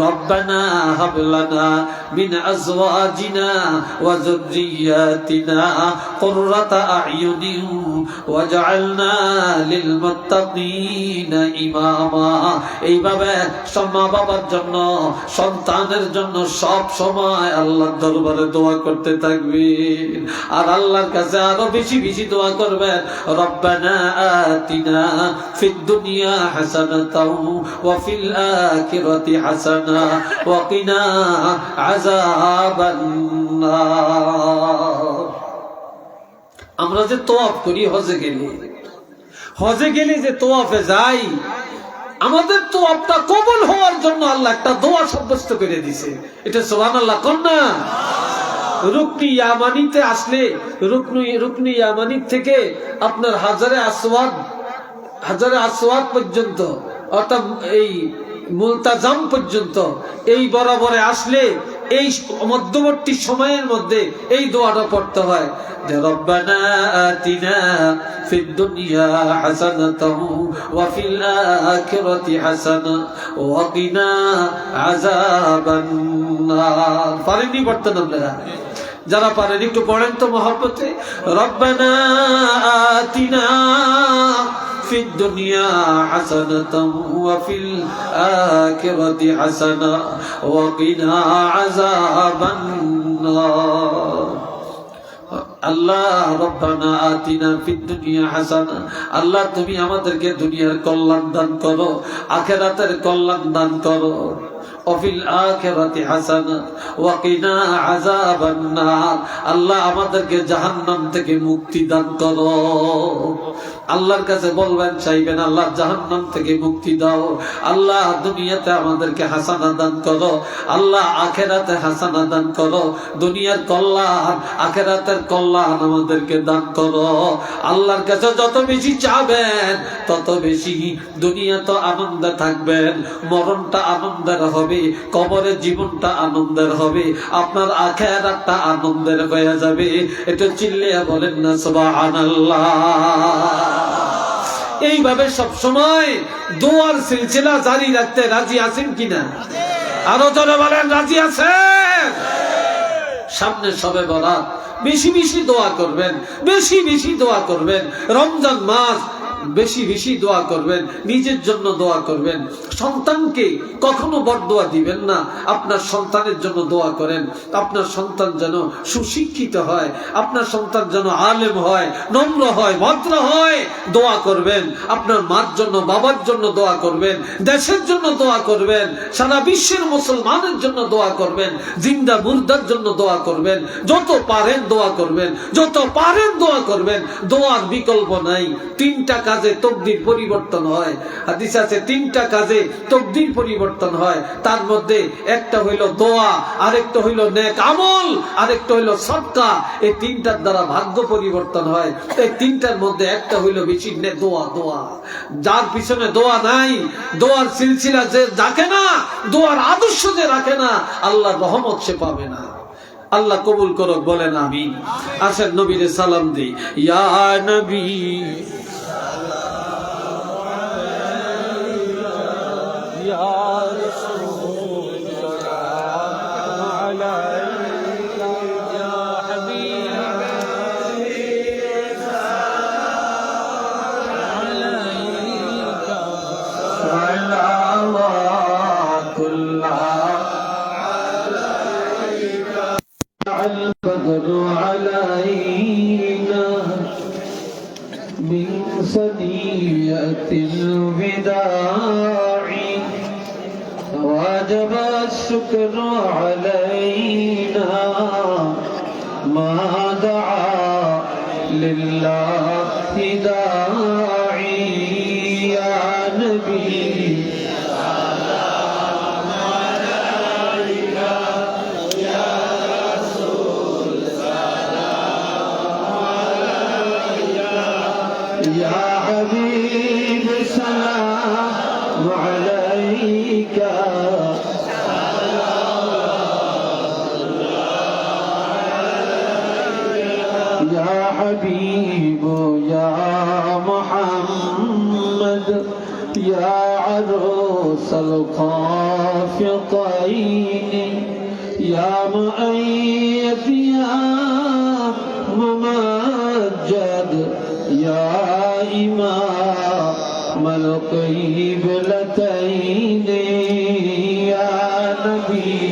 A: রব্বানা হাব লানা মিন আজওয়াজিনা ওয়া যুররিয়্যাতিনা কুররাতা আ'য়ুনিন ওয়াজআলনা লিল মুত্তাকিনা ইমামা। এইভাবে মা বাবার জন্য, সন্তানের জন্য সব সময় আল্লাহর দরবারে দোয়া করতে থাকবেন, আর আল্লাহর কাছে আরো বেশি বেশি দোয়া করবেন। রব্বানা আতিনা ফিদ দুনিয়া হাসানাতাও ওয়া ফিল আখিরাতি হাসানা ওয়া কিনা আযাবান নার। আমরা যে তওয়াফ করি হজে গেলে যে তওয়াফে যাই, আমাদের তওয়াফটা কবুল হওয়ার জন্য আল্লাহ একটা দোয়া সাব্যস্ত করে দিয়েছে। এটা সুবহানাল্লাহ কোন না? রুকনি ইয়ামানিতে আসলে, রুকনি ইয়ামানি থেকে আপনার হাজারে আসওয়াদ পর্যন্ত, অর্থাৎ এই মুলতাজাম পর্যন্ত, এই বরাবরে আসলে এই মধ্যবর্তী সময়ের মধ্যে এই দোয়াটা পড়তে হয় যে রব্বানা আতিনা ফিদ দুনিয়া হাসানাতাও ওয়া ফিল আখিরাতি হাসানা ওয়া কিনা আযাবান নার। পারেননি পড়তে আপনারা? যারা পারেন একটু পড়েন তো মহব্বতে। রব্বানা আতিনা ফিদ দুনিয়া হাসানাতাও ওয়া ফিল আখিরাতি হাসানা ওয়া কিনা আযাবান নার। আল্লাহ রব্বানা আতিনা ফিদ দুনিয়া হাসানা, আল্লাহ তুমি আমাদেরকে দুনিয়ার কল্যাণ দান করো, আখিরাতের কল্যাণ দান করো। ওয়াফিল আখিরাতি হাসানা ওয়া কিনা আযাবান নার, আল্লাহ আমাদেরকে জাহান্নাম থেকে মুক্তি দান করো। আল্লাহর কাছে বলবেন, চাইবেন আল্লাহ জাহান্নাম থেকে মুক্তি দাও, আল্লাহ দুনিয়াতে আমাদেরকে হাসানা দান করো, আল্লাহ আখিরাতে হাসানা দান করো, দুনিয়ার কল্যাণ আখিরাতের কল্যাণ আমাদেরকে দান করো। আল্লাহর কাছে যত বেশি চাবেন তত বেশি দুনিয়া তো আনন্দে থাকবেন, মরণটা আনন্দের হবে, কবরের জীবনটা আনন্দের হবে, আপনার আখিরাতটা আনন্দের হয়ে যাবে। এটা চিল্লিয়ে বলেন না সুবহানাল্লাহ। এইভাবে সব সময় দোয়ার সিলসিলা জারি রাখতে রাজি আছেন কিনা? আরো জোরে বলেন রাজি আছেন? সামনে সবে বরাত, বেশি বেশি দোয়া করবেন, বেশি বেশি দোয়া করবেন। রমজান মাস, বেশি বেশি দোয়া করবেন, নিজের জন্য দোয়া করবেন। সন্তানকে কখনো বরদোয়া দিবেন না, আপনার সন্তানের জন্য দোয়া করেন। আপনার সন্তান যেন সুশিক্ষিত হয়, আপনার সন্তান যেন আলেম হয়, নম্র হয়, ভদ্র হয়, দোয়া করবেন। আপনার মার জন্য, বাবার জন্য দোয়া করবেন, দেশের জন্য দোয়া করবেন, সারা বিশ্বের মুসলমানের জন্য দোয়া করবেন, জিন্দা মুর্দার জন্য দোয়া করবেন। যত পারেন দোয়া করবেন, যত পারেন দোয়া করবেন। দোয়ার বিকল্প নাই। 3 টাকা কাজে তকদির পরিবর্তন হয়। হাদিস আছে 3টা কাজে তকদির পরিবর্তন হয়, তার মধ্যে একটা হইল দোয়া, আরেকটা হইল নেক আমল, আরেকটা হইল সদকা। এই 3টার দ্বারা ভাগ্য পরিবর্তন হয়। এই 3টার মধ্যে একটা হইল বেশি দোয়া। দোয়া যার পিছনে দোয়া নাই, দোয়ার সিলসিলা যে রাখে না, দোয়ার আদর্শ যে রাখে না, আল্লাহর রহমত সে পাবে না। আল্লাহ কবুল করুক, বলেন আমিন। আসেন নবীরে সালাম দিই। ইয়া নবী البدر علينا من ثنية الوداع وجب الشكر علينا ما دعا لله داعي يا نبي يا حبيب سلام عليك يا حبيب يا محمد يا عروس الخافقين يا مؤيد يا ممجد يا إمام القبلتين يا نبي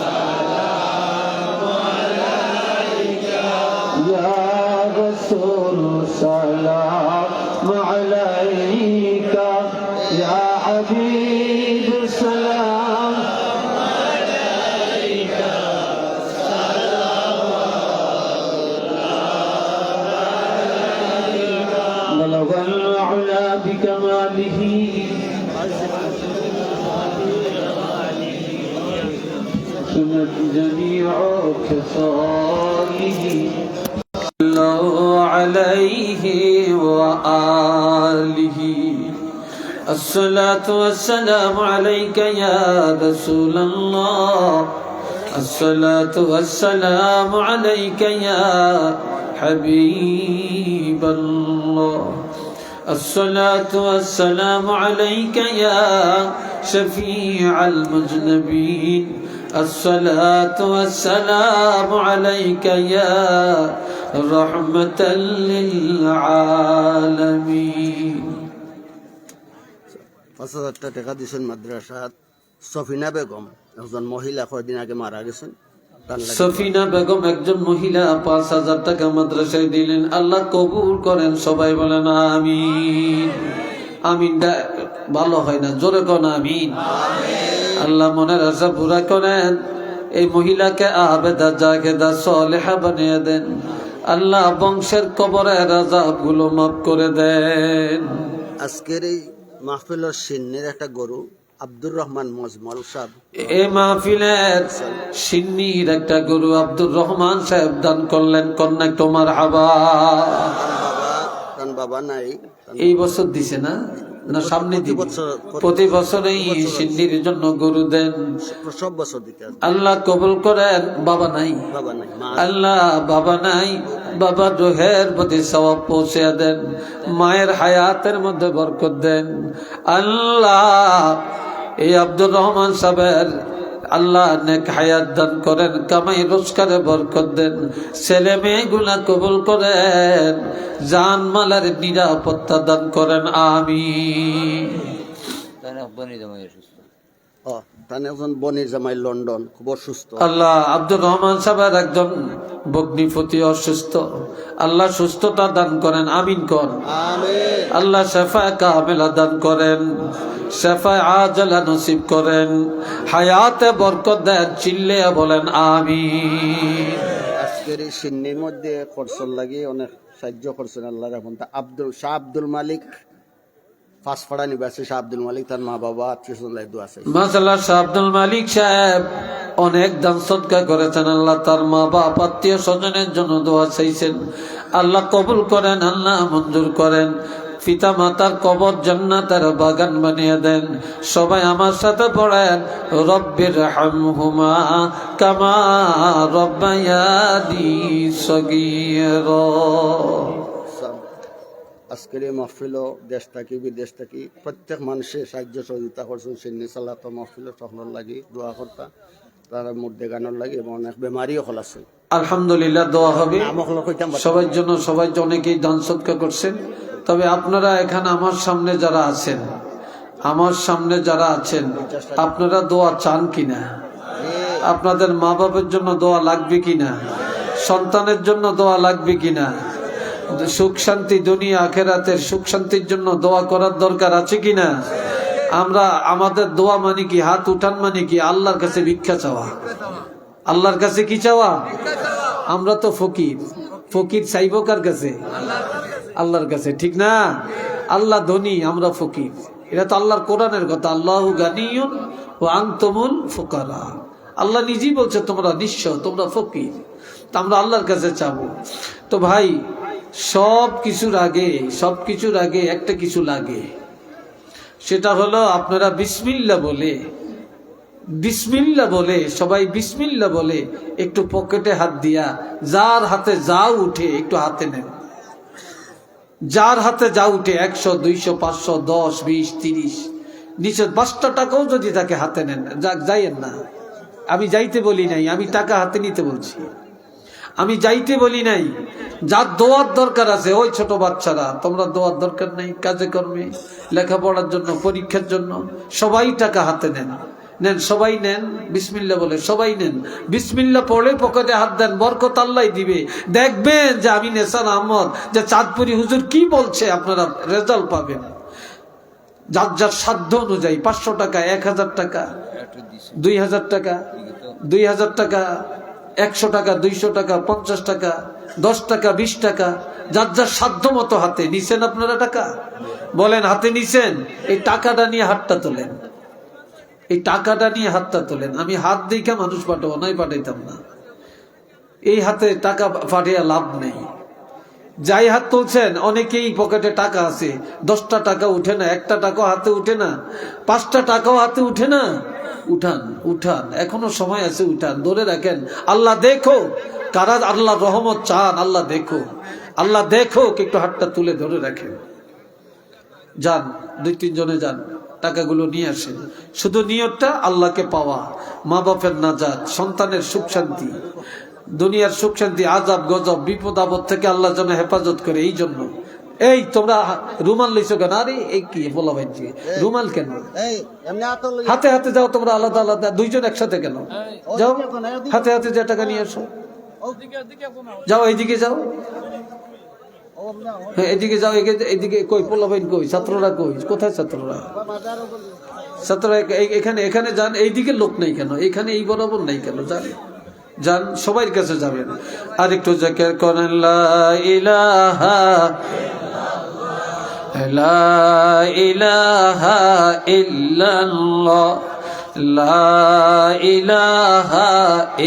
A: سلام عليك يا رسول سلام عليك يا حبيب سلام عليك بلغ العلا بكماله سنت جميع خصاله صلوا عليه وآله الصلاة والسلام عليك يا رسول الله الصلاة والسلام عليك يا حبيب الله الصلاة والسلام عليك يا شفيع المذنبين الصلاة والسلام عليك يا رحمة للعالمين
B: ৫,০০০ টাকা দিয়েছেন মাদ্রাসাত। সফিনা বেগম একজন মহিলা কয়েকদিন আগে মারা গেছেন।
A: সফিনা বেগম একজন মহিলা ৫,০০০ টাকা মাদ্রাসায় দিলেন। আল্লাহ কবুল করেন, সবাই বলেন আমিন। আমিনটা ভালো হয় না, জোরে কোন আমিন। আল্লাহ মনের আশা পুরা করেন, এই মহিলাকে আবেদা জাগেদা সলেহা বানিয়ে দেন। আল্লাহ বংশের কবরের আযাবগুলো মাফ করে দেন।
B: আজকের এই মাহফিলের সিন্নির একটা গরু আব্দুর রহমান মজমল সাহেব,
A: এই মাহফিলের সিন্নির একটা গরু আব্দুর রহমান সাহেব দান করলেন। কন্যা তোমার হাবা
B: বাবা নাই,
A: এই বছর দিছে না, না সামনে দিবে। প্রতি বছরই সিন্নির জন্য গরু দেন,
B: সব বছর দিতে।
A: আল্লাহ কবুল করেন। বাবা নাই, আল্লাহ বাবা নাই, বাবার রুহের প্রতি সওয়াব পৌঁছে দেন, মায়ের হায়াতের মধ্যে বরকত দেন। আল্লাহ এই আব্দুর রহমান সাহেবের আল্লাহ নেক হায়াত দান করেন, কামাই রোজগারে বরকত দেন, ছেলে মেয়েগুলা কবুল করেন, জান মালের নিরাপত্তা দান করেন। আমিন।
B: একজন বনির জামাই লন্ডন খুব অসুস্থ।
A: আল্লাহ আব্দুর রহমান সাহেবের একজন ভগ্নিপতি অসুস্থ, আল্লাহ সুস্থতা দান করেন। আমিন কর। আল্লাহ শেফায়ে কামেলা দান করেন, শেফায়ে আজলা নসিব করেন, হায়াতে বরকত দেন। চিল্লে বলেন আমিন।
B: আজকের এই সিন্নির মধ্যে খরচর লাগে অনেক সাহায্য করছেন আল্লাহর এখন তা শাহ আব্দুল মালিক ফাঁসপাড়া নিবাসী শাহ আব্দুল মালিক তার মা বাবা আত্মীয় দোয়া চাই।
A: মাশাআল্লাহ, শাহ আব্দুল মালিক সাহেব অনেক দান সদকা করেছেন। আল্লাহ তার মা বাপ আত্মীয় স্বজনের জন্য দোয়া চাইছেন। আল্লাহ কবুল করেন, আল্লাহ মঞ্জুর করেন। পিতা মাতার কবর জান্নাতের বাগান বানিয়ে দেন। সবাই আমার সাথে পড়েন, রব্বির হামহুমা কামা রব্বায়ানি সগীরা।
B: আজকের এই মহফিল দেশ থাকি বিদেশ থাকি প্রত্যেক মানুষের সাহায্য সহযোগিতা করছেন। সিন্নি সাল্লাত মহফিল সকলের লাগি দোয়া করতা, তারা মুর্দে গানোর লাগে এবং অনেক বেমারিও হল আছে।
A: আলহামদুলিল্লাহ, দোয়া হবে সবার জন্য। সবাই অনেকেই দান সদকা করছেন। তবে আপনারা এখানে আমার সামনে যারা আছেন আপনারা দোয়া চান কিনা? আপনাদের মা বাবার জন্য দোয়া লাগবে কিনা? সন্তানের জন্য দোয়া লাগবে কিনা? সুখ শান্তি দুনিয়া আখেরাতের সুখ শান্তির জন্য দোয়া করার দরকার আছে কিনা? আমরা আমাদের দোয়া মানে কি? হাত উঠান মানে কি? আল্লাহর কাছে ভিক্ষা চাওয়া। আল্লাহর কাছে কি চাওয়া? আমরা তো ফকির চাইব কার কাছে? আল্লাহর কাছে, ঠিক না? আল্লাহ ধনী, আমরা ফকির। এটা তো আল্লাহর কোরআনের কথা, আল্লাহু গানিয়ুন ওয়া আনতুমুল ফুকারা। আল্লাহ নিজেই বলছে তোমরা নিঃস্ব, তোমরা ফকির। তা আমরা আল্লাহর কাছে চাবো। তো ভাই, সব কিছুর আগে একটা কিছু লাগে, সেটা হলো আপনারা বিসমিল্লাহ বলে সবাই বিসমিল্লাহ বলে একটু পকেটে হাত দিয়া যার হাতে যা উঠে একটু হাতে নেন। যার হাতে যা উঠে 100, 200, 500, 10, 20, 30, নিচে 5টা টাকাও যদি তাকে হাতে নেন, যাইয়েন না। আমি যাইতে বলি নাই, আমি টাকা হাতে নিতে বলছি। আমি যাইতে বলি নাই। যার দোয়ার দরকার আছে, ওই ছোট বাচ্চারা, তোমরা দোয়ার দরকার নেই, কাজে কর্মে, লেখাপড়ার জন্য, পরীক্ষার জন্য সবাই টাকা হাতে নেন। সবাই নেন বিসমিল্লাহ বলে, সবাই নেন বিসমিল্লাহ পড়ে পকেটে হাত দেন, বরকত আল্লাহ দিবে। দেখবেন যে আমি নেসার আহমদ, যে চাঁদপুরি হুজুর কি বলছে, আপনারা রেজাল্ট পাবেন। যার যার সাধ্য অনুযায়ী 500 টাকা, 1000 টাকা, 2000 টাকা, 2000 টাকা, 100 টাকা, 200 টাকা, 50 টাকা, 10 টাকা, 20 টাকা, যার যার সাধ্য মতো হাতে নিছেন। আপনারা টাকা বলেন, হাতে নিছেন? এই টাকাটা নিয়ে হাতটা তোলেন, আমি হাত দেখে মানুষ পাঠাবো, নাই পাঠাইতাম না। এই হাতে টাকা পাঠিয়ে লাভ নেই। যাই হাত তুলছেন, অনেকেই পকেটে টাকা আছে, 10টা টাকা উঠে না, 1টা টাকাও হাতে উঠে না, 5টা টাকাও হাতে উঠে না। উঠান, এখনো সময় আছে, উঠান, ধরে রাখেন। আল্লাহ দেখো কারা আল্লাহ রহমত চান, আল্লাহ দেখো একটু হাতটা তুলে ধরে রাখেন। যান, 2-3 জনে যান, টাকাগুলো নিয়ে আসেন। শুধু নিয়তটা আল্লাহকে পাওয়া, মা বাপের নাজাত, সন্তানের সুখ শান্তি, দুনিয়ার সুখ শান্তি, আজাব গজব বিপদ আপদ থেকে আল্লাহ যেন হেফাজত করে। এই জন্য এই তোমরা রুমাল লইছো কেন? আরে এই কি বলা ভাই, রুমাল কেন? হাতে হাতে যাও, তোমরা আলাদা আলাদা, 2 জন একসাথে কেন? যাও, হাতে হাতে যে টাকা নিয়ে আসো, যাও, এইদিকে যাও, এদিকে যাও, এদিকে কই পোলা ভাই, কই ছাত্ররা, কোথায় ছাত্ররা? এখানে যান। এইদিকে লোক নেই কেন? এখানে এই বরাবর নেই কেন? যান, সবার কাছে যাবেন। আর একটু জিকির করেন, লা ইলাহা ইল্লাল্লাহ, লা ইলাহা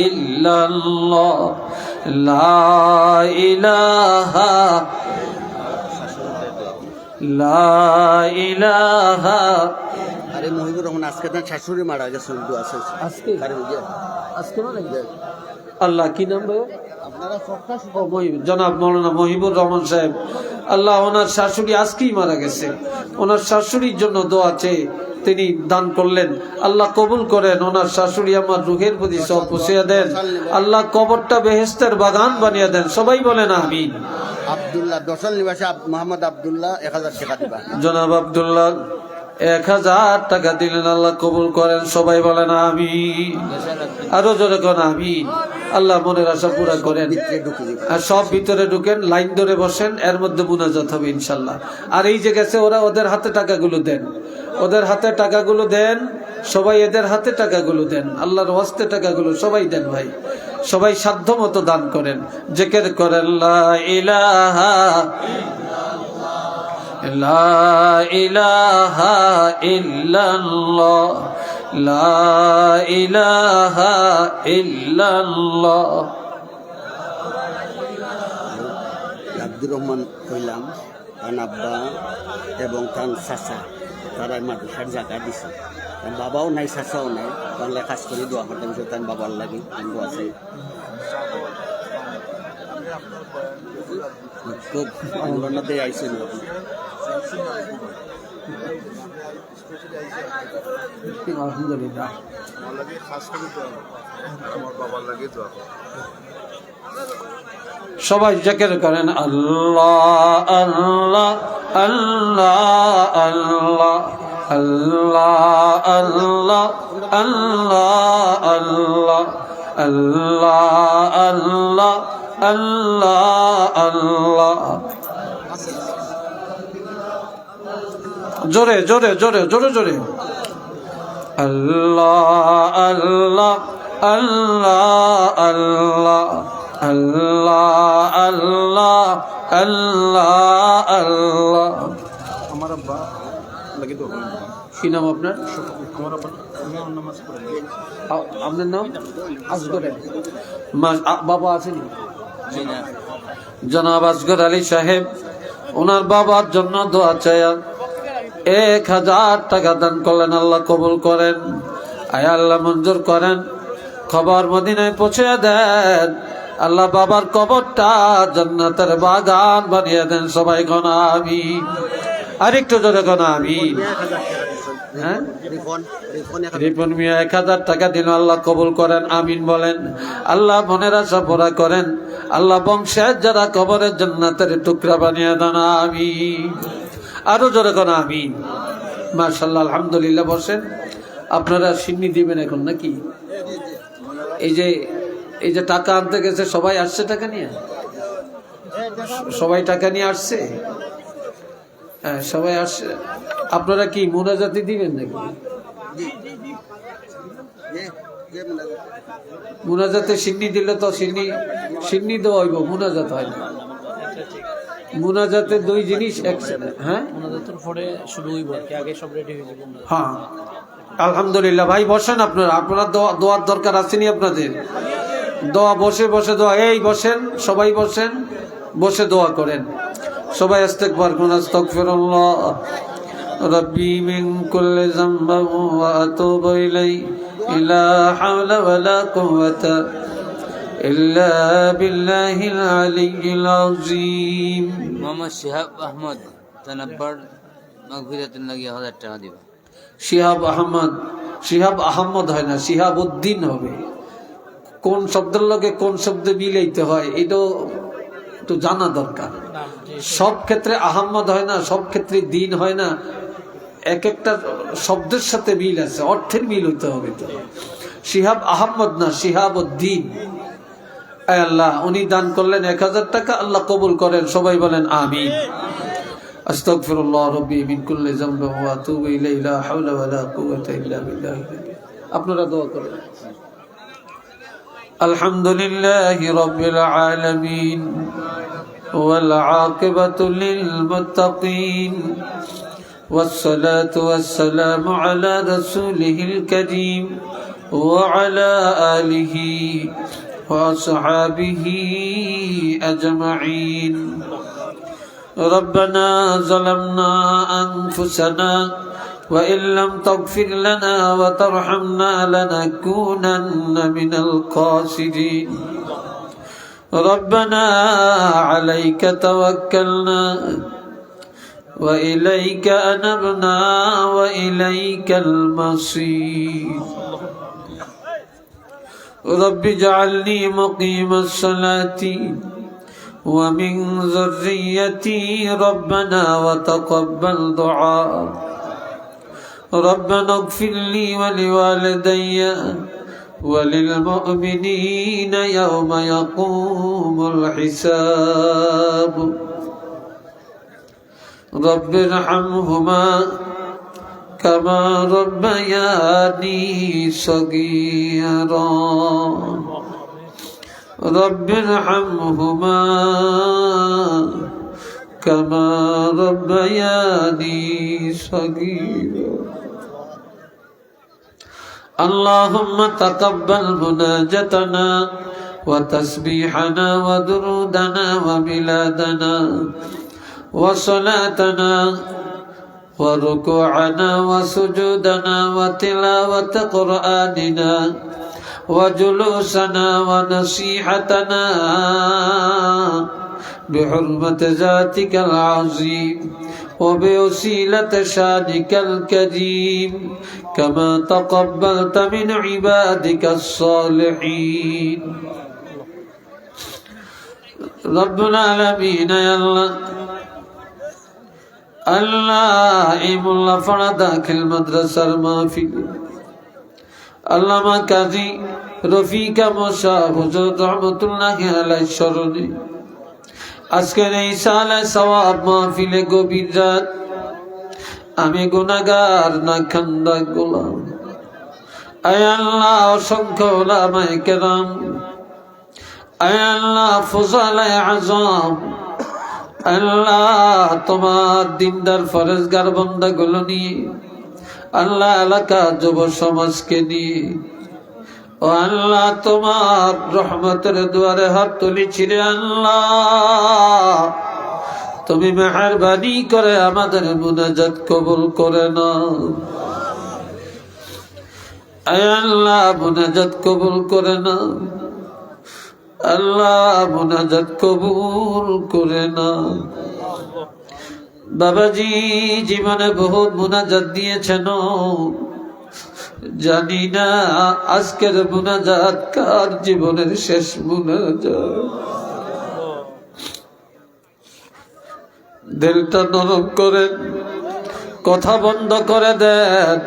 A: ইল্লাল্লাহ, লা ইলাহা।
B: আরে মহিবুর রহমান, আজকে তার শাশুড়ি মারা গেছে,
A: আজকে মারা গেছে। আল্লাহ কি নাম ভাই? জনাব মৌলানা মহিবুর রহমান সাহেব। আল্লাহ, ওনার শাশুড়ি আজকেই মারা গেছে। ওনার শাশুড়ির জন্য দোয়া চেয়ে তিনি দান করলেন। আল্লাহ কবুল করেন। ওনার শাশুড়ি আমার রুহের প্রতি সব পৌঁছিয়ে দেন। আল্লাহ কবরটা বেহেশতের বাগান বানিয়ে দেন। সবাই বলেন আমিন।
B: আব্দুল্লাহ দশল নিবাসী মোহাম্মদ আব্দুল্লাহ 1000 টাকা দিবা।
A: জনাব আব্দুল্লাহ 1000 টাকা দিলেন। আল্লাহ কবুল করেন। সবাই বলেন আমিন। আরো জোরে কোন আমিন। আল্লাহ মনের আশা পুরা করেন। আর সব ভিতরে ঢুকেন, লাইন ধরে বসেন, এর মধ্যে মুনাজাত হবে ইনশাল্লাহ। আর এই যে গেছে ওরা, ওদের হাতে টাকাগুলো দেন, সবাই এদের হাতে টাকাগুলো দেন। আল্লাহর ওয়াস্তে টাকাগুলো সবাই দেন ভাই। সবাই সাধ্য মতো দান করেন, জিকির করেন লা ইলাহা লা ইলাহা ইল্লাল্লাহ লা ইলাহা ইল্লাল্লাহ।
B: আব্দুর রহমান কইলাম তার আব্বা এবং তার চাচা তারা মাদ্রাসার জায়গা দিছে, তার বাবাও নাই চাচাও নাই, তাহলে কাজ করে দোয়া করতাম তার বাবার লাগে দোয়া চাই। খুব আন্দোলনতে আইছিল
A: আলহামদুলিল্লাহ। সবাই জিকির করেন আল্লাহ আল্লাহ আল্লাহ আল্লাহ আল্লাহ আল্লাহ আল্লাহ আল্লাহ আল্লাহ আল্লাহ আল্লাহ আল্লাহ। জোরে জোরে জোরে জোরে জোরে আল্লাহ আল্লাহ আল্লাহ আল্লাহ আল্লাহ আল্লাহ আল্লাহ আল্লাহ।
C: আমার আব্বা লাগে তো
A: কি নাম আপনার?
C: আমার আব্বা নামাজ পড়ে।
A: আপনার নাম? আসগর আলী। বাবা আছেন? জনাব আসগর আলী সাহেব, ওনার বাবার জন্য দোয়া চাই। 1000 টাকা দান করলেন, আল্লাহ কবুল করেন, আয় আল্লাহ মঞ্জুর করেন, খবর মদিনায় পৌঁছে দেন। আল্লাহ বাবার কবরটা জান্নাতের বাগান বানিয়ে দেন। সবাই কোন আমিন। আরেকটু জোরে কোন আমিন। হ্যাঁ, রিপন মিয়া 1000 টাকা দিল, আল্লাহ কবুল করেন, আমিন বলেন। আল্লাহ মনের আশা পুরা করেন, আল্লাহ বংশের যারা কবরের জান্নাতের টুকরা বানিয়ে দেন, আমিন। আরো জোরে কোন আমিন। মাশাআল্লাহ, আলহামদুলিল্লাহ। বসেন। আপনারা সিন্নি দিবেন এখন নাকি? এই যে টাকা আনতে গেছে, সবাই আসছে টাকা নিয়ে? সবাই টাকা নিয়ে আসছে? হ্যাঁ, সবাই আসছে। আপনারা কি মুনাজাতি দিবেন নাকি? মুনাজাতে সিন্নি দিলে তো সিন্নি দেওয়া হইব, মুনাজাত হয় না। মুনাজাতে 2 জিনিস একসাথে। হ্যাঁ,
C: মুনাজাতের পরে শুরু হইব, আগে সব রেডি হয়ে যাবে।
A: হ্যাঁ, আলহামদুলিল্লাহ। ভাই বসেন। আপনারা দোয়ার দরকার আসেনি আপনাদের? দোয়া বসে বসে দোয়া। এই বসেন, সবাই বসেন, বসে দোয়া করেন। সবাই ইস্তিগফার করুন। আস্তাগফিরুল্লাহ রাব্বি মিন কুল্লি যামবিন ওয়া আতুবু ইলাইহি লা হাওলা ওয়ালা কুওয়াতা ইল্লা বিল্লাহিল আলিয়্যিল আযীম।
D: মোহাম্মদ শিহাব আহমদ তানাব্বার মাগফিরাতুন লাগি 1000 টাকা দিবা। শিহাব আহমদ হয় না, শিহাব উদ্দিন হবে। কোন শব্দের লগে কোন শব্দ মিলাইতে হয় এটাও একটু জানা দরকার। সব ক্ষেত্রে আহমদ হয় না, সব ক্ষেত্রে দিন হয় না। এক একটা শব্দের সাথে মিল আছে, অর্থের মিল হইতে হবে। তো শিহাব আহমদ না, শিহাব উদ্দিন। আল্লাহ উনি দান করলেন 1000 টাকা, আল্লাহ কবুল করেন। সবাই বলেন আমিন। আস্তাগফিরুল্লাহ রাব্বি মিন কুল্লি যামবিন ওয়া আতুবু ইলাইহি লা হাওলা ওয়ালা কুওয়াতা ইল্লা বিল্লাহ। আপনারা দোয়া করেন। আলহামদুলিল্লাহি রাব্বিল আলামিন ওয়াল আকিবাতু লিল মুত্তাকিন والصلاة والسلام على رسوله الكريم وعلى آله وأصحابه أجمعين. ربنا ظلمنا أنفسنا وإن لم تغفر لنا وترحمنا لنكونن من الخاسرين. ربنا عليك توكلنا وإليك أنبنا وإليك المصير. رب اجعلني مقيم الصلاة ومن ذريتي ربنا وتقبل دعاء. ربنا اغفر لي ولوالدي وللمؤمنين يوم يقوم الحساب. رب ارحمهما كما ربياني صغيرا. رب ارحمهما كما ربياني صغيرا اللهم تقبل مناجتنا وتسبيحنا ودرودنا وميلادنا وصلاتنا وركوعنا وسجودنا وتلاوة قرآننا وجلوسنا ونصيحتنا بحرمة ذاتك العظيم وبوسيلة شانك الكريم كما تقبلت من عبادك الصالحين رب العالمين يا الله আল্লাহ এই মোল্লাপাড়া দাখিল মাদ্রাসার মাহফিল আল্লামা কাজী রফিকা মোশা হুজুর রহমতুল্লাহ আলাইহির স্মরণে আজকের এই সালে সওয়াব মাহফিলে গভীর রাত আমি গুনাহগার না খান্দা গোলাম আয় আল্লাহ অসংখ্য ওলামায়ে কেরাম আয় আল্লাহ ফুজালায়ে আযম আল্লাহ তোমার দিনদার ফরজগার বান্দাগুলো নিয়ে আল্লাহ এলাকা যুব সমাজকে নিয়ে ও আল্লাহ তোমার রহমতের দুয়ারে হাত তুলেছি রে আল্লাহ তুমি মেহেরবানি করে আমাদের মুনাজাত কবুল করে নাও আয় আল্লাহ মুনাজাত কবুল করে নাও আল্লাহ মুনাজাত কবুল করে না বাবাজি জীবনে বহুত মুনাজাত দিয়েছেন জানি না আজকের মুনাজাত কার জীবনের শেষ মুনাজাত দিলটা নরম করেন কথা বন্ধ করে দেন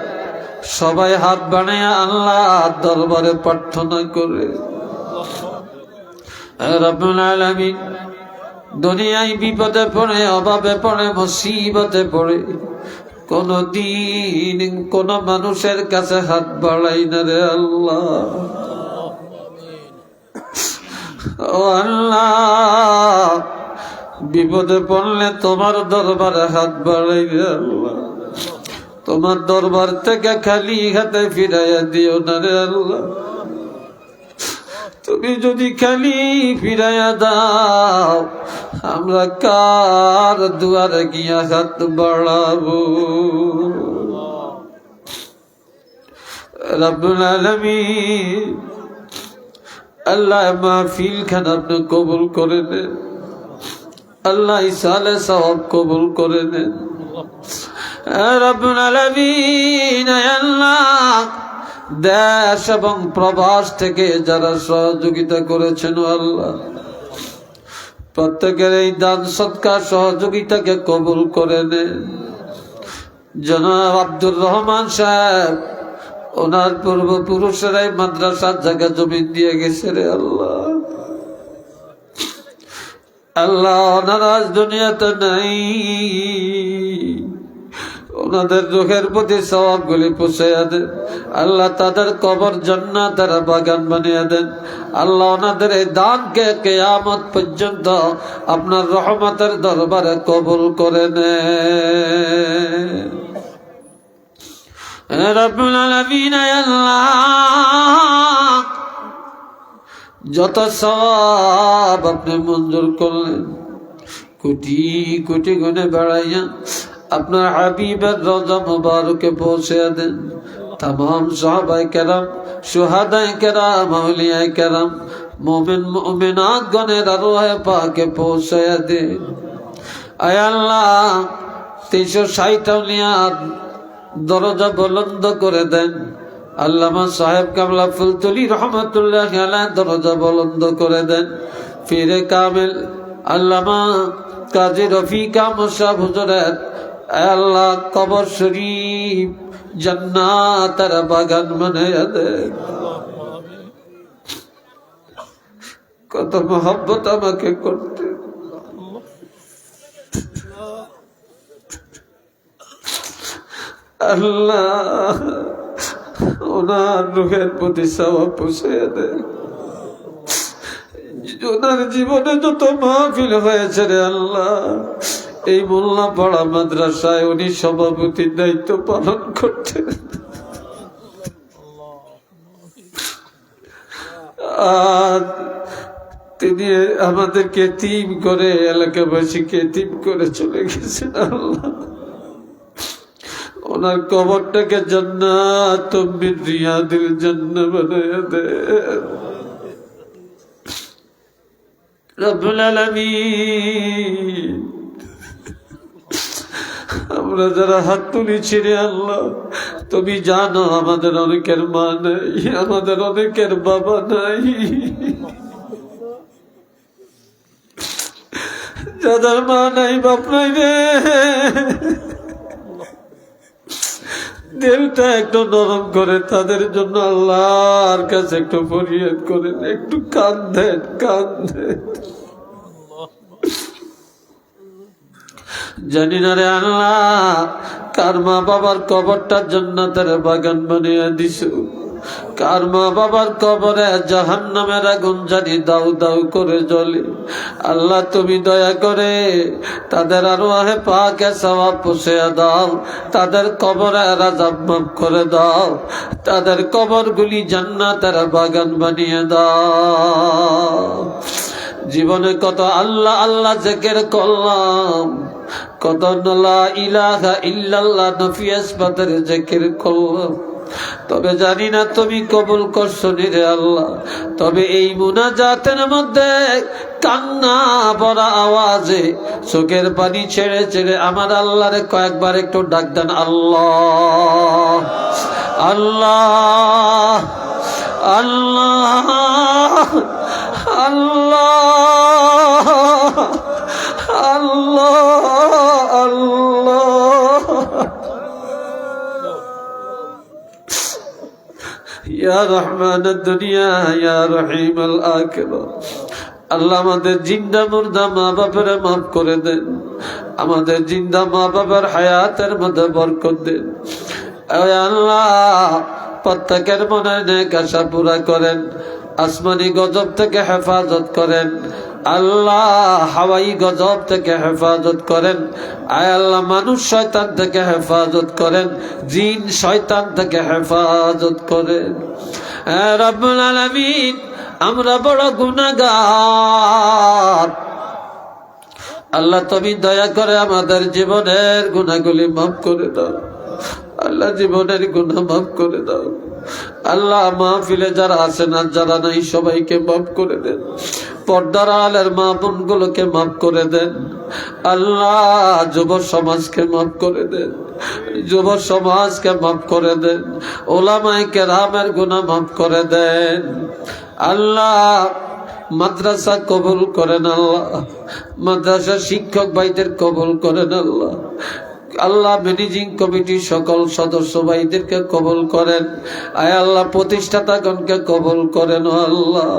D: সবাই হাত বানিয়ে আল্লাহ দরবারে প্রার্থনা করে রব্বুল আলামিন দুনিয়ায় বিপদে পড়ে অভাবে পড়ে মুসিবতে পড়ে কোনদিন কোন মানুষের কাছে হাত বাড়াই না রে আল্লাহ ও আল্লাহ বিপদে পড়লে তোমার দরবারে হাত বাড়াই রে আল্লাহ তোমার দরবার থেকে খালি হাতে ফিরাইয়া দিও না রে আল্লাহ তুমি যদি খালি ফিরাইয়া দাও আমরা কার দুয়ারে গিয়া হাত বাড়াবো রব্বুল আলামিন আল্লাহ মাহফিল খান আপনি কবুল করে নেন আল্লাহ ইসালে সওয়াব কবুল করে নেন রব্বুল আলামিন আল্লাহ দেশ এবং প্রবাস থেকে যারা সহযোগিতা করেছেন আল্লাহ প্রত্যেকের এই দান সৎকার সহযোগিতাকে কবুল করে নেন জনাব আব্দুর রহমান সাহেব ওনার পূর্বপুরুষেরাই মাদ্রাসার জায়গা জমি দিয়ে গেছে রে আল্লাহ আল্লাহ ওনারা আজ দুনিয়াতে নাই ওনাদের রুহের প্রতি সওয়াব গুলি পৌঁছাইয়া দেন আল্লাহ তাদের কবর জান্নাতের বাগান বানিয়ে দেন আল্লাহ ওনাদের এই দানকে কিয়ামত পর্যন্ত আপনার রহমতের দরবারে কবুল করে নেন রব্বুল আলামিন আল্লাহ যত সওয়াব আপনি মঞ্জুর করলেন কোটি কোটি গুণে বাড়াইয়া আপনার হাবিবের রওজা মুবারকে পৌঁছে দেন तमाम সাহাবায়ে কেরাম শুহাদায়ে কেরাম আউলিয়ায়ে কেরাম মুমিন মুমিনাত গণের রূহে পাকে পৌঁছে দেন আয় আল্লাহ 360 আউলিয়ার দরজা বুলন্দ করে দেন আল্লামা সাহেব কামলা ফুলতুলি রহমাতুল্লাহ আলাইহি দরজা বুলন্দ করে দেন ফিরে কামিল আল্লামা কাজী রফিকা মোশা হুজুরের আল্লাহ কবর শরীফ জান্নাতের বাগান বানায়া দেন কত মহব্বত আমাকে করতে আল্লাহ ওনার রুহের প্রতি সওয়াব পৌঁছে দেন ওনার জীবনে যত মাহফিল হয়েছে রে আল্লাহ, এই মোল্লাপাড়া মাদ্রাসায় উনি সভাপতির দায়িত্ব পালন করতেন। আর তিনি আমাদেরকে এতিম করে, এলাকাবাসীকে এতিম করে চলে গেছেন। আল্লাহ ওনার কবরটাকে জান্নাত মিন রিয়াদিল জান্নাহ বানায়া দে রব্বুল আলামিন। আমরা যারা হাত তুলেছি রে আল্লাহ, তুমি জানো আমাদের অনেকের মা নাই, আমাদের অনেকের বাবা নাই। যাদের মা নাই বাপ নাই রে, দিলটা একটু নরম করে তাদের জন্য আল্লাহর কাছে একটু ফরিয়াদ করেন, একটু কাঁদেন কাঁদেন। জানি না রে আল্লাহ, কার মা বাবার কবরটার জান্নাতের বাগান বানিয়ে দিছো, কার মা বাবার কবরে জাহান্নামের আগুন জানি দাউ দাউ করে জ্বলে। আল্লাহ তুমি দয়া করে তাদের আরওয়াহে পাকে সওয়াব পৌঁছে দাও, তাদের কবরে আযাব মাফ করে দাও, তাদের কবরগুলি জান্নাতের বাগান বানিয়ে দাও। জীবনে কত আল্লাহ আল্লাহ জিকির করলাম, কত লা ইলাহা ইল্লাল্লাহ নফি ইসবাতের জিকির করলাম, তবে জানি না তুমি কবুল করছো নি রে আল্লাহ। তবে এই মুনাজাতের মধ্যে কান্না ভরা আওয়াজে চোখের পানি ছেড়ে ছেড়ে আমার আল্লাহরে কয়েকবার একটু ডাক দেন, আল্লাহ আল্লাহ আল্লাহ আল্লাহ আল্লাহ আল্লাহ। ইয়া রহমানুদ দুনিয়া ইয়া রহিমাল আখিরা। আল্লাহ আমাদের জিন্দা মুর্দা মা বাপের মাফ করে দেন, আমাদের জিন্দা মা বাবার হায়াতের মধ্যে বরকত দেন। আল্লাহ প্রত্যেকের মনের নেক আশা পুরা করেন, আসমানি গজব থেকে হেফাজত করেন আল্লাহ, হাওয়াই গজব থেকে হেফাজত করেন। আয় আল্লাহ মানুষ শয়তান থেকে হেফাজত করেন, জিন শয়তান থেকে হেফাজত করেন। রব্বুল আলামিন আমরা বড় গুনাহগার, আল্লাহ তুমি দয়া করে আমাদের জীবনের গুনাহগুলি মাফ করে দাও। আল্লাহ জীবনের গুনাহ মাফ করে দাও। আল্লাহ মাহফিলে যারা আছেন আর যারা নাই সবাইকে মাফ করে দেন, পর্দার আলের মা বোনগুলোকে মাফ করে দেন। আল্লাহ যুব সমাজকে মাফ করে দেন, যুব সমাজকে মাফ করে দেন, ওলামায়ে কেরামের গুনাহ মাফ করে দেন। আল্লাহ মাদ্রাসা কবুল করেন, আল্লাহ মাদ্রাসা শিক্ষক ভাইদের কবুল করেন। আল্লাহ আল্লাহ ম্যানেজিং কমিটির সকল সদস্য ভাইদেরকে কবুল করেন। আয় আল্লাহ প্রতিষ্ঠাতাগণকে কবুল করেন। আল্লাহ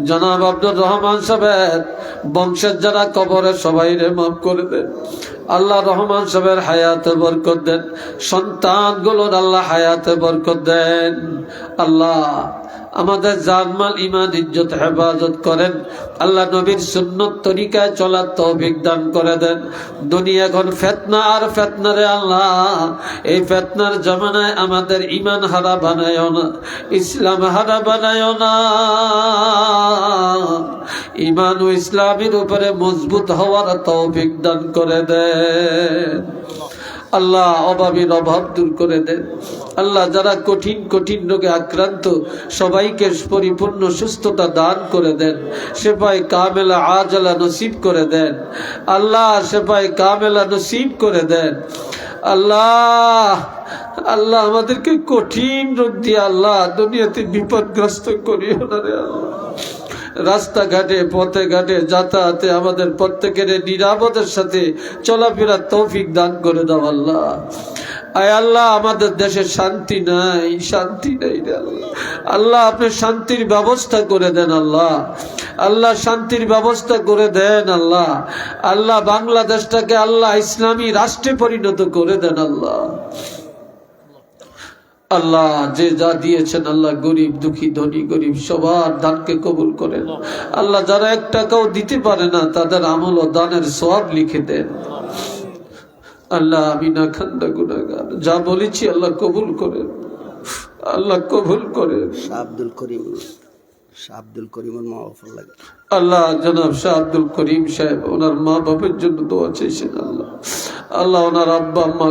D: জনাব আব্দুর রহমান সাহেবের বংশের যারা কবরে সবাইরে মাফ করে দেন। আল্লাহ রহমান সাহেবের হায়াতে বরকত দেন, সন্তানগুলোর আল্লাহ হায়াতে বরকত দেন। আল্লাহ আমাদের জানমাল ইমান ইজ্জত হেফাজত করেন। আল্লাহ নবীর সুন্নত তরিকায় চলার তৌফিক দান করে দেন। দুনিয়া এখন ফিতনা আর ফিতনা রে আল্লাহ, এই ফিতনার জামানায় আমাদের ইমান হারা বানায়ও না, ইসলাম হারা বানায়ও না। ইমান ও ইসলামের উপরে মজবুত হওয়ার তৌফিক দান করে দেন। আল্লাহ অভাবীর অভাব দূর করে দেন। আল্লাহ যারা কঠিন কঠিন রোগে আক্রান্ত সবাইকে পরিপূর্ণ সুস্থতা দান করে দেন, শেফায়ে কামেলা আজলা নসিব করে দেন। আল্লাহ শেফায়ে কামেলা নসিব করে দেন। আল্লাহ আল্লাহ আমাদেরকে কঠিন রোগ দিয়ে আল্লাহ দুনিয়াতে বিপদগ্রস্ত করিও না রে আল্লাহ। রাস্তাঘাটে পথে ঘাটে যাতায়াতে আমাদের প্রত্যেকের নিরাপদের সাথে চলাফেরার তৌফিক দান করে দাও আল্লাহ। আয় আল্লাহ আমাদের দেশে শান্তি নাই, শান্তি নাই রে আল্লাহ। আল্লাহ আপনি শান্তির ব্যবস্থা করে দেন আল্লাহ। আল্লাহ শান্তির ব্যবস্থা করে দেন আল্লাহ। আল্লাহ বাংলাদেশটাকে আল্লাহ ইসলামী রাষ্ট্রে পরিণত করে দেন আল্লাহ। আল্লাহ যে যা দিয়েছেন আল্লাহ গরিব দুঃখী ধনী গরিব সবার দানকে কবুল করেন আল্লাহ যারা 1 টাকাও দিতে পারে না তাদের আমল ও দানের সওয়াব লিখে দেন আল্লাহ আমি না খান্দা গুনাহগার যা বলেছি আল্লাহ কবুল করেন আল্লাহ কবুল করেন
B: শাহ আব্দুল করিমের মা বাবার লাগে
D: আল্লাহ জনাব শাহ আব্দুল করিম সাহেব ওনার মা বাবার জন্য দোয়া চাইছেন আল্লাহ আল্লাহ ওনার আব্বা আম্মা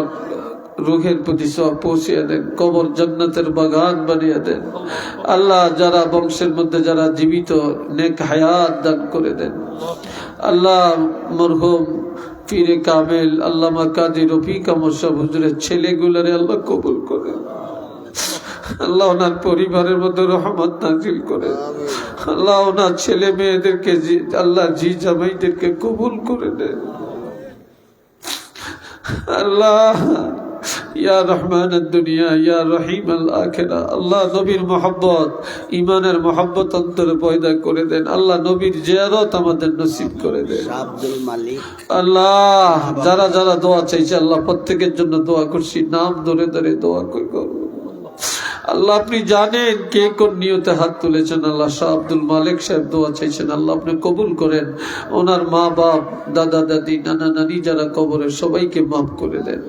D: রুহের প্রতি সওয়াব পৌঁছে দেন কবর জান্নাতের বাগান বানিয়ে দেন আল্লাহ যারা বংশের মধ্যে যারা জীবিত নেক হায়াত দান করে দেন আল্লাহ মরহুম পীরে কামেল আল্লামা কাজী রফিক আহমদ সাহেব হুজুরের ছেলেগুলোরে আল্লাহ কবুল করেন আল্লাহ ওনার পরিবারের মধ্যে রহমত নাজিল করে আল্লাহ ওনার ছেলে মেয়েদেরকে আল্লাহ জি জামাইদেরকে কবুল করে দেন আল্লাহ ইয়া রহমান দুনিয়া ইয়া রহিম আল আখিরা আল্লাহ নবীর মোহাব্বত ইমানের মোহাব্বত অন্তরে পয়দা করে দেন আল্লাহ নবীর জিয়ারত আমাদের নসিব করে দেন
B: আব্দুল মালিক
D: আল্লাহ যারা যারা দোয়া চাইছে আল্লাহ প্রত্যেকের জন্য দোয়া করছি নাম ধরে ধরে দোয়া করব আল্লাহ আপনি জানেন কে কোন নিয়তে হাত তুলেছেন আল্লাহ শাহ আব্দুল মালিক সাহেব দোয়া চাইছেন আল্লাহ আপনি কবুল করেন ওনার মা বাপ দাদা দাদি নানা নানি যারা কবরে সবাইকে মাফ করে দেন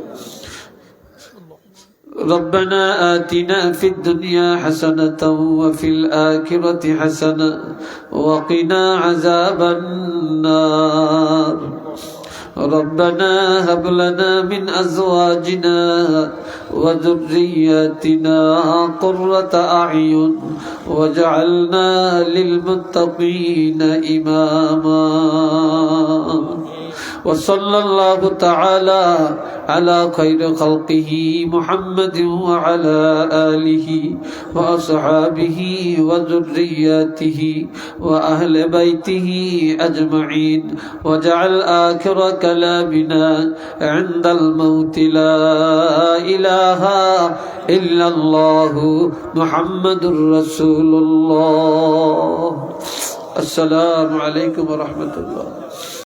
D: ربنا آتنا في الدنيا حسنة وفي الآخرة حسنة وقنا عذاب النار ربنا هب لنا من أزواجنا وذرياتنا قرة أعين واجعلنا للمتقين إماما وصلى الله تعالى على خير خلقه محمد وعلى آله وأصحابه وذرياته وأهل بيته أجمعين وجعل آخر كلامنا عند الموت لا إله إلا الله محمد رسول الله السلام عليكم ورحمة الله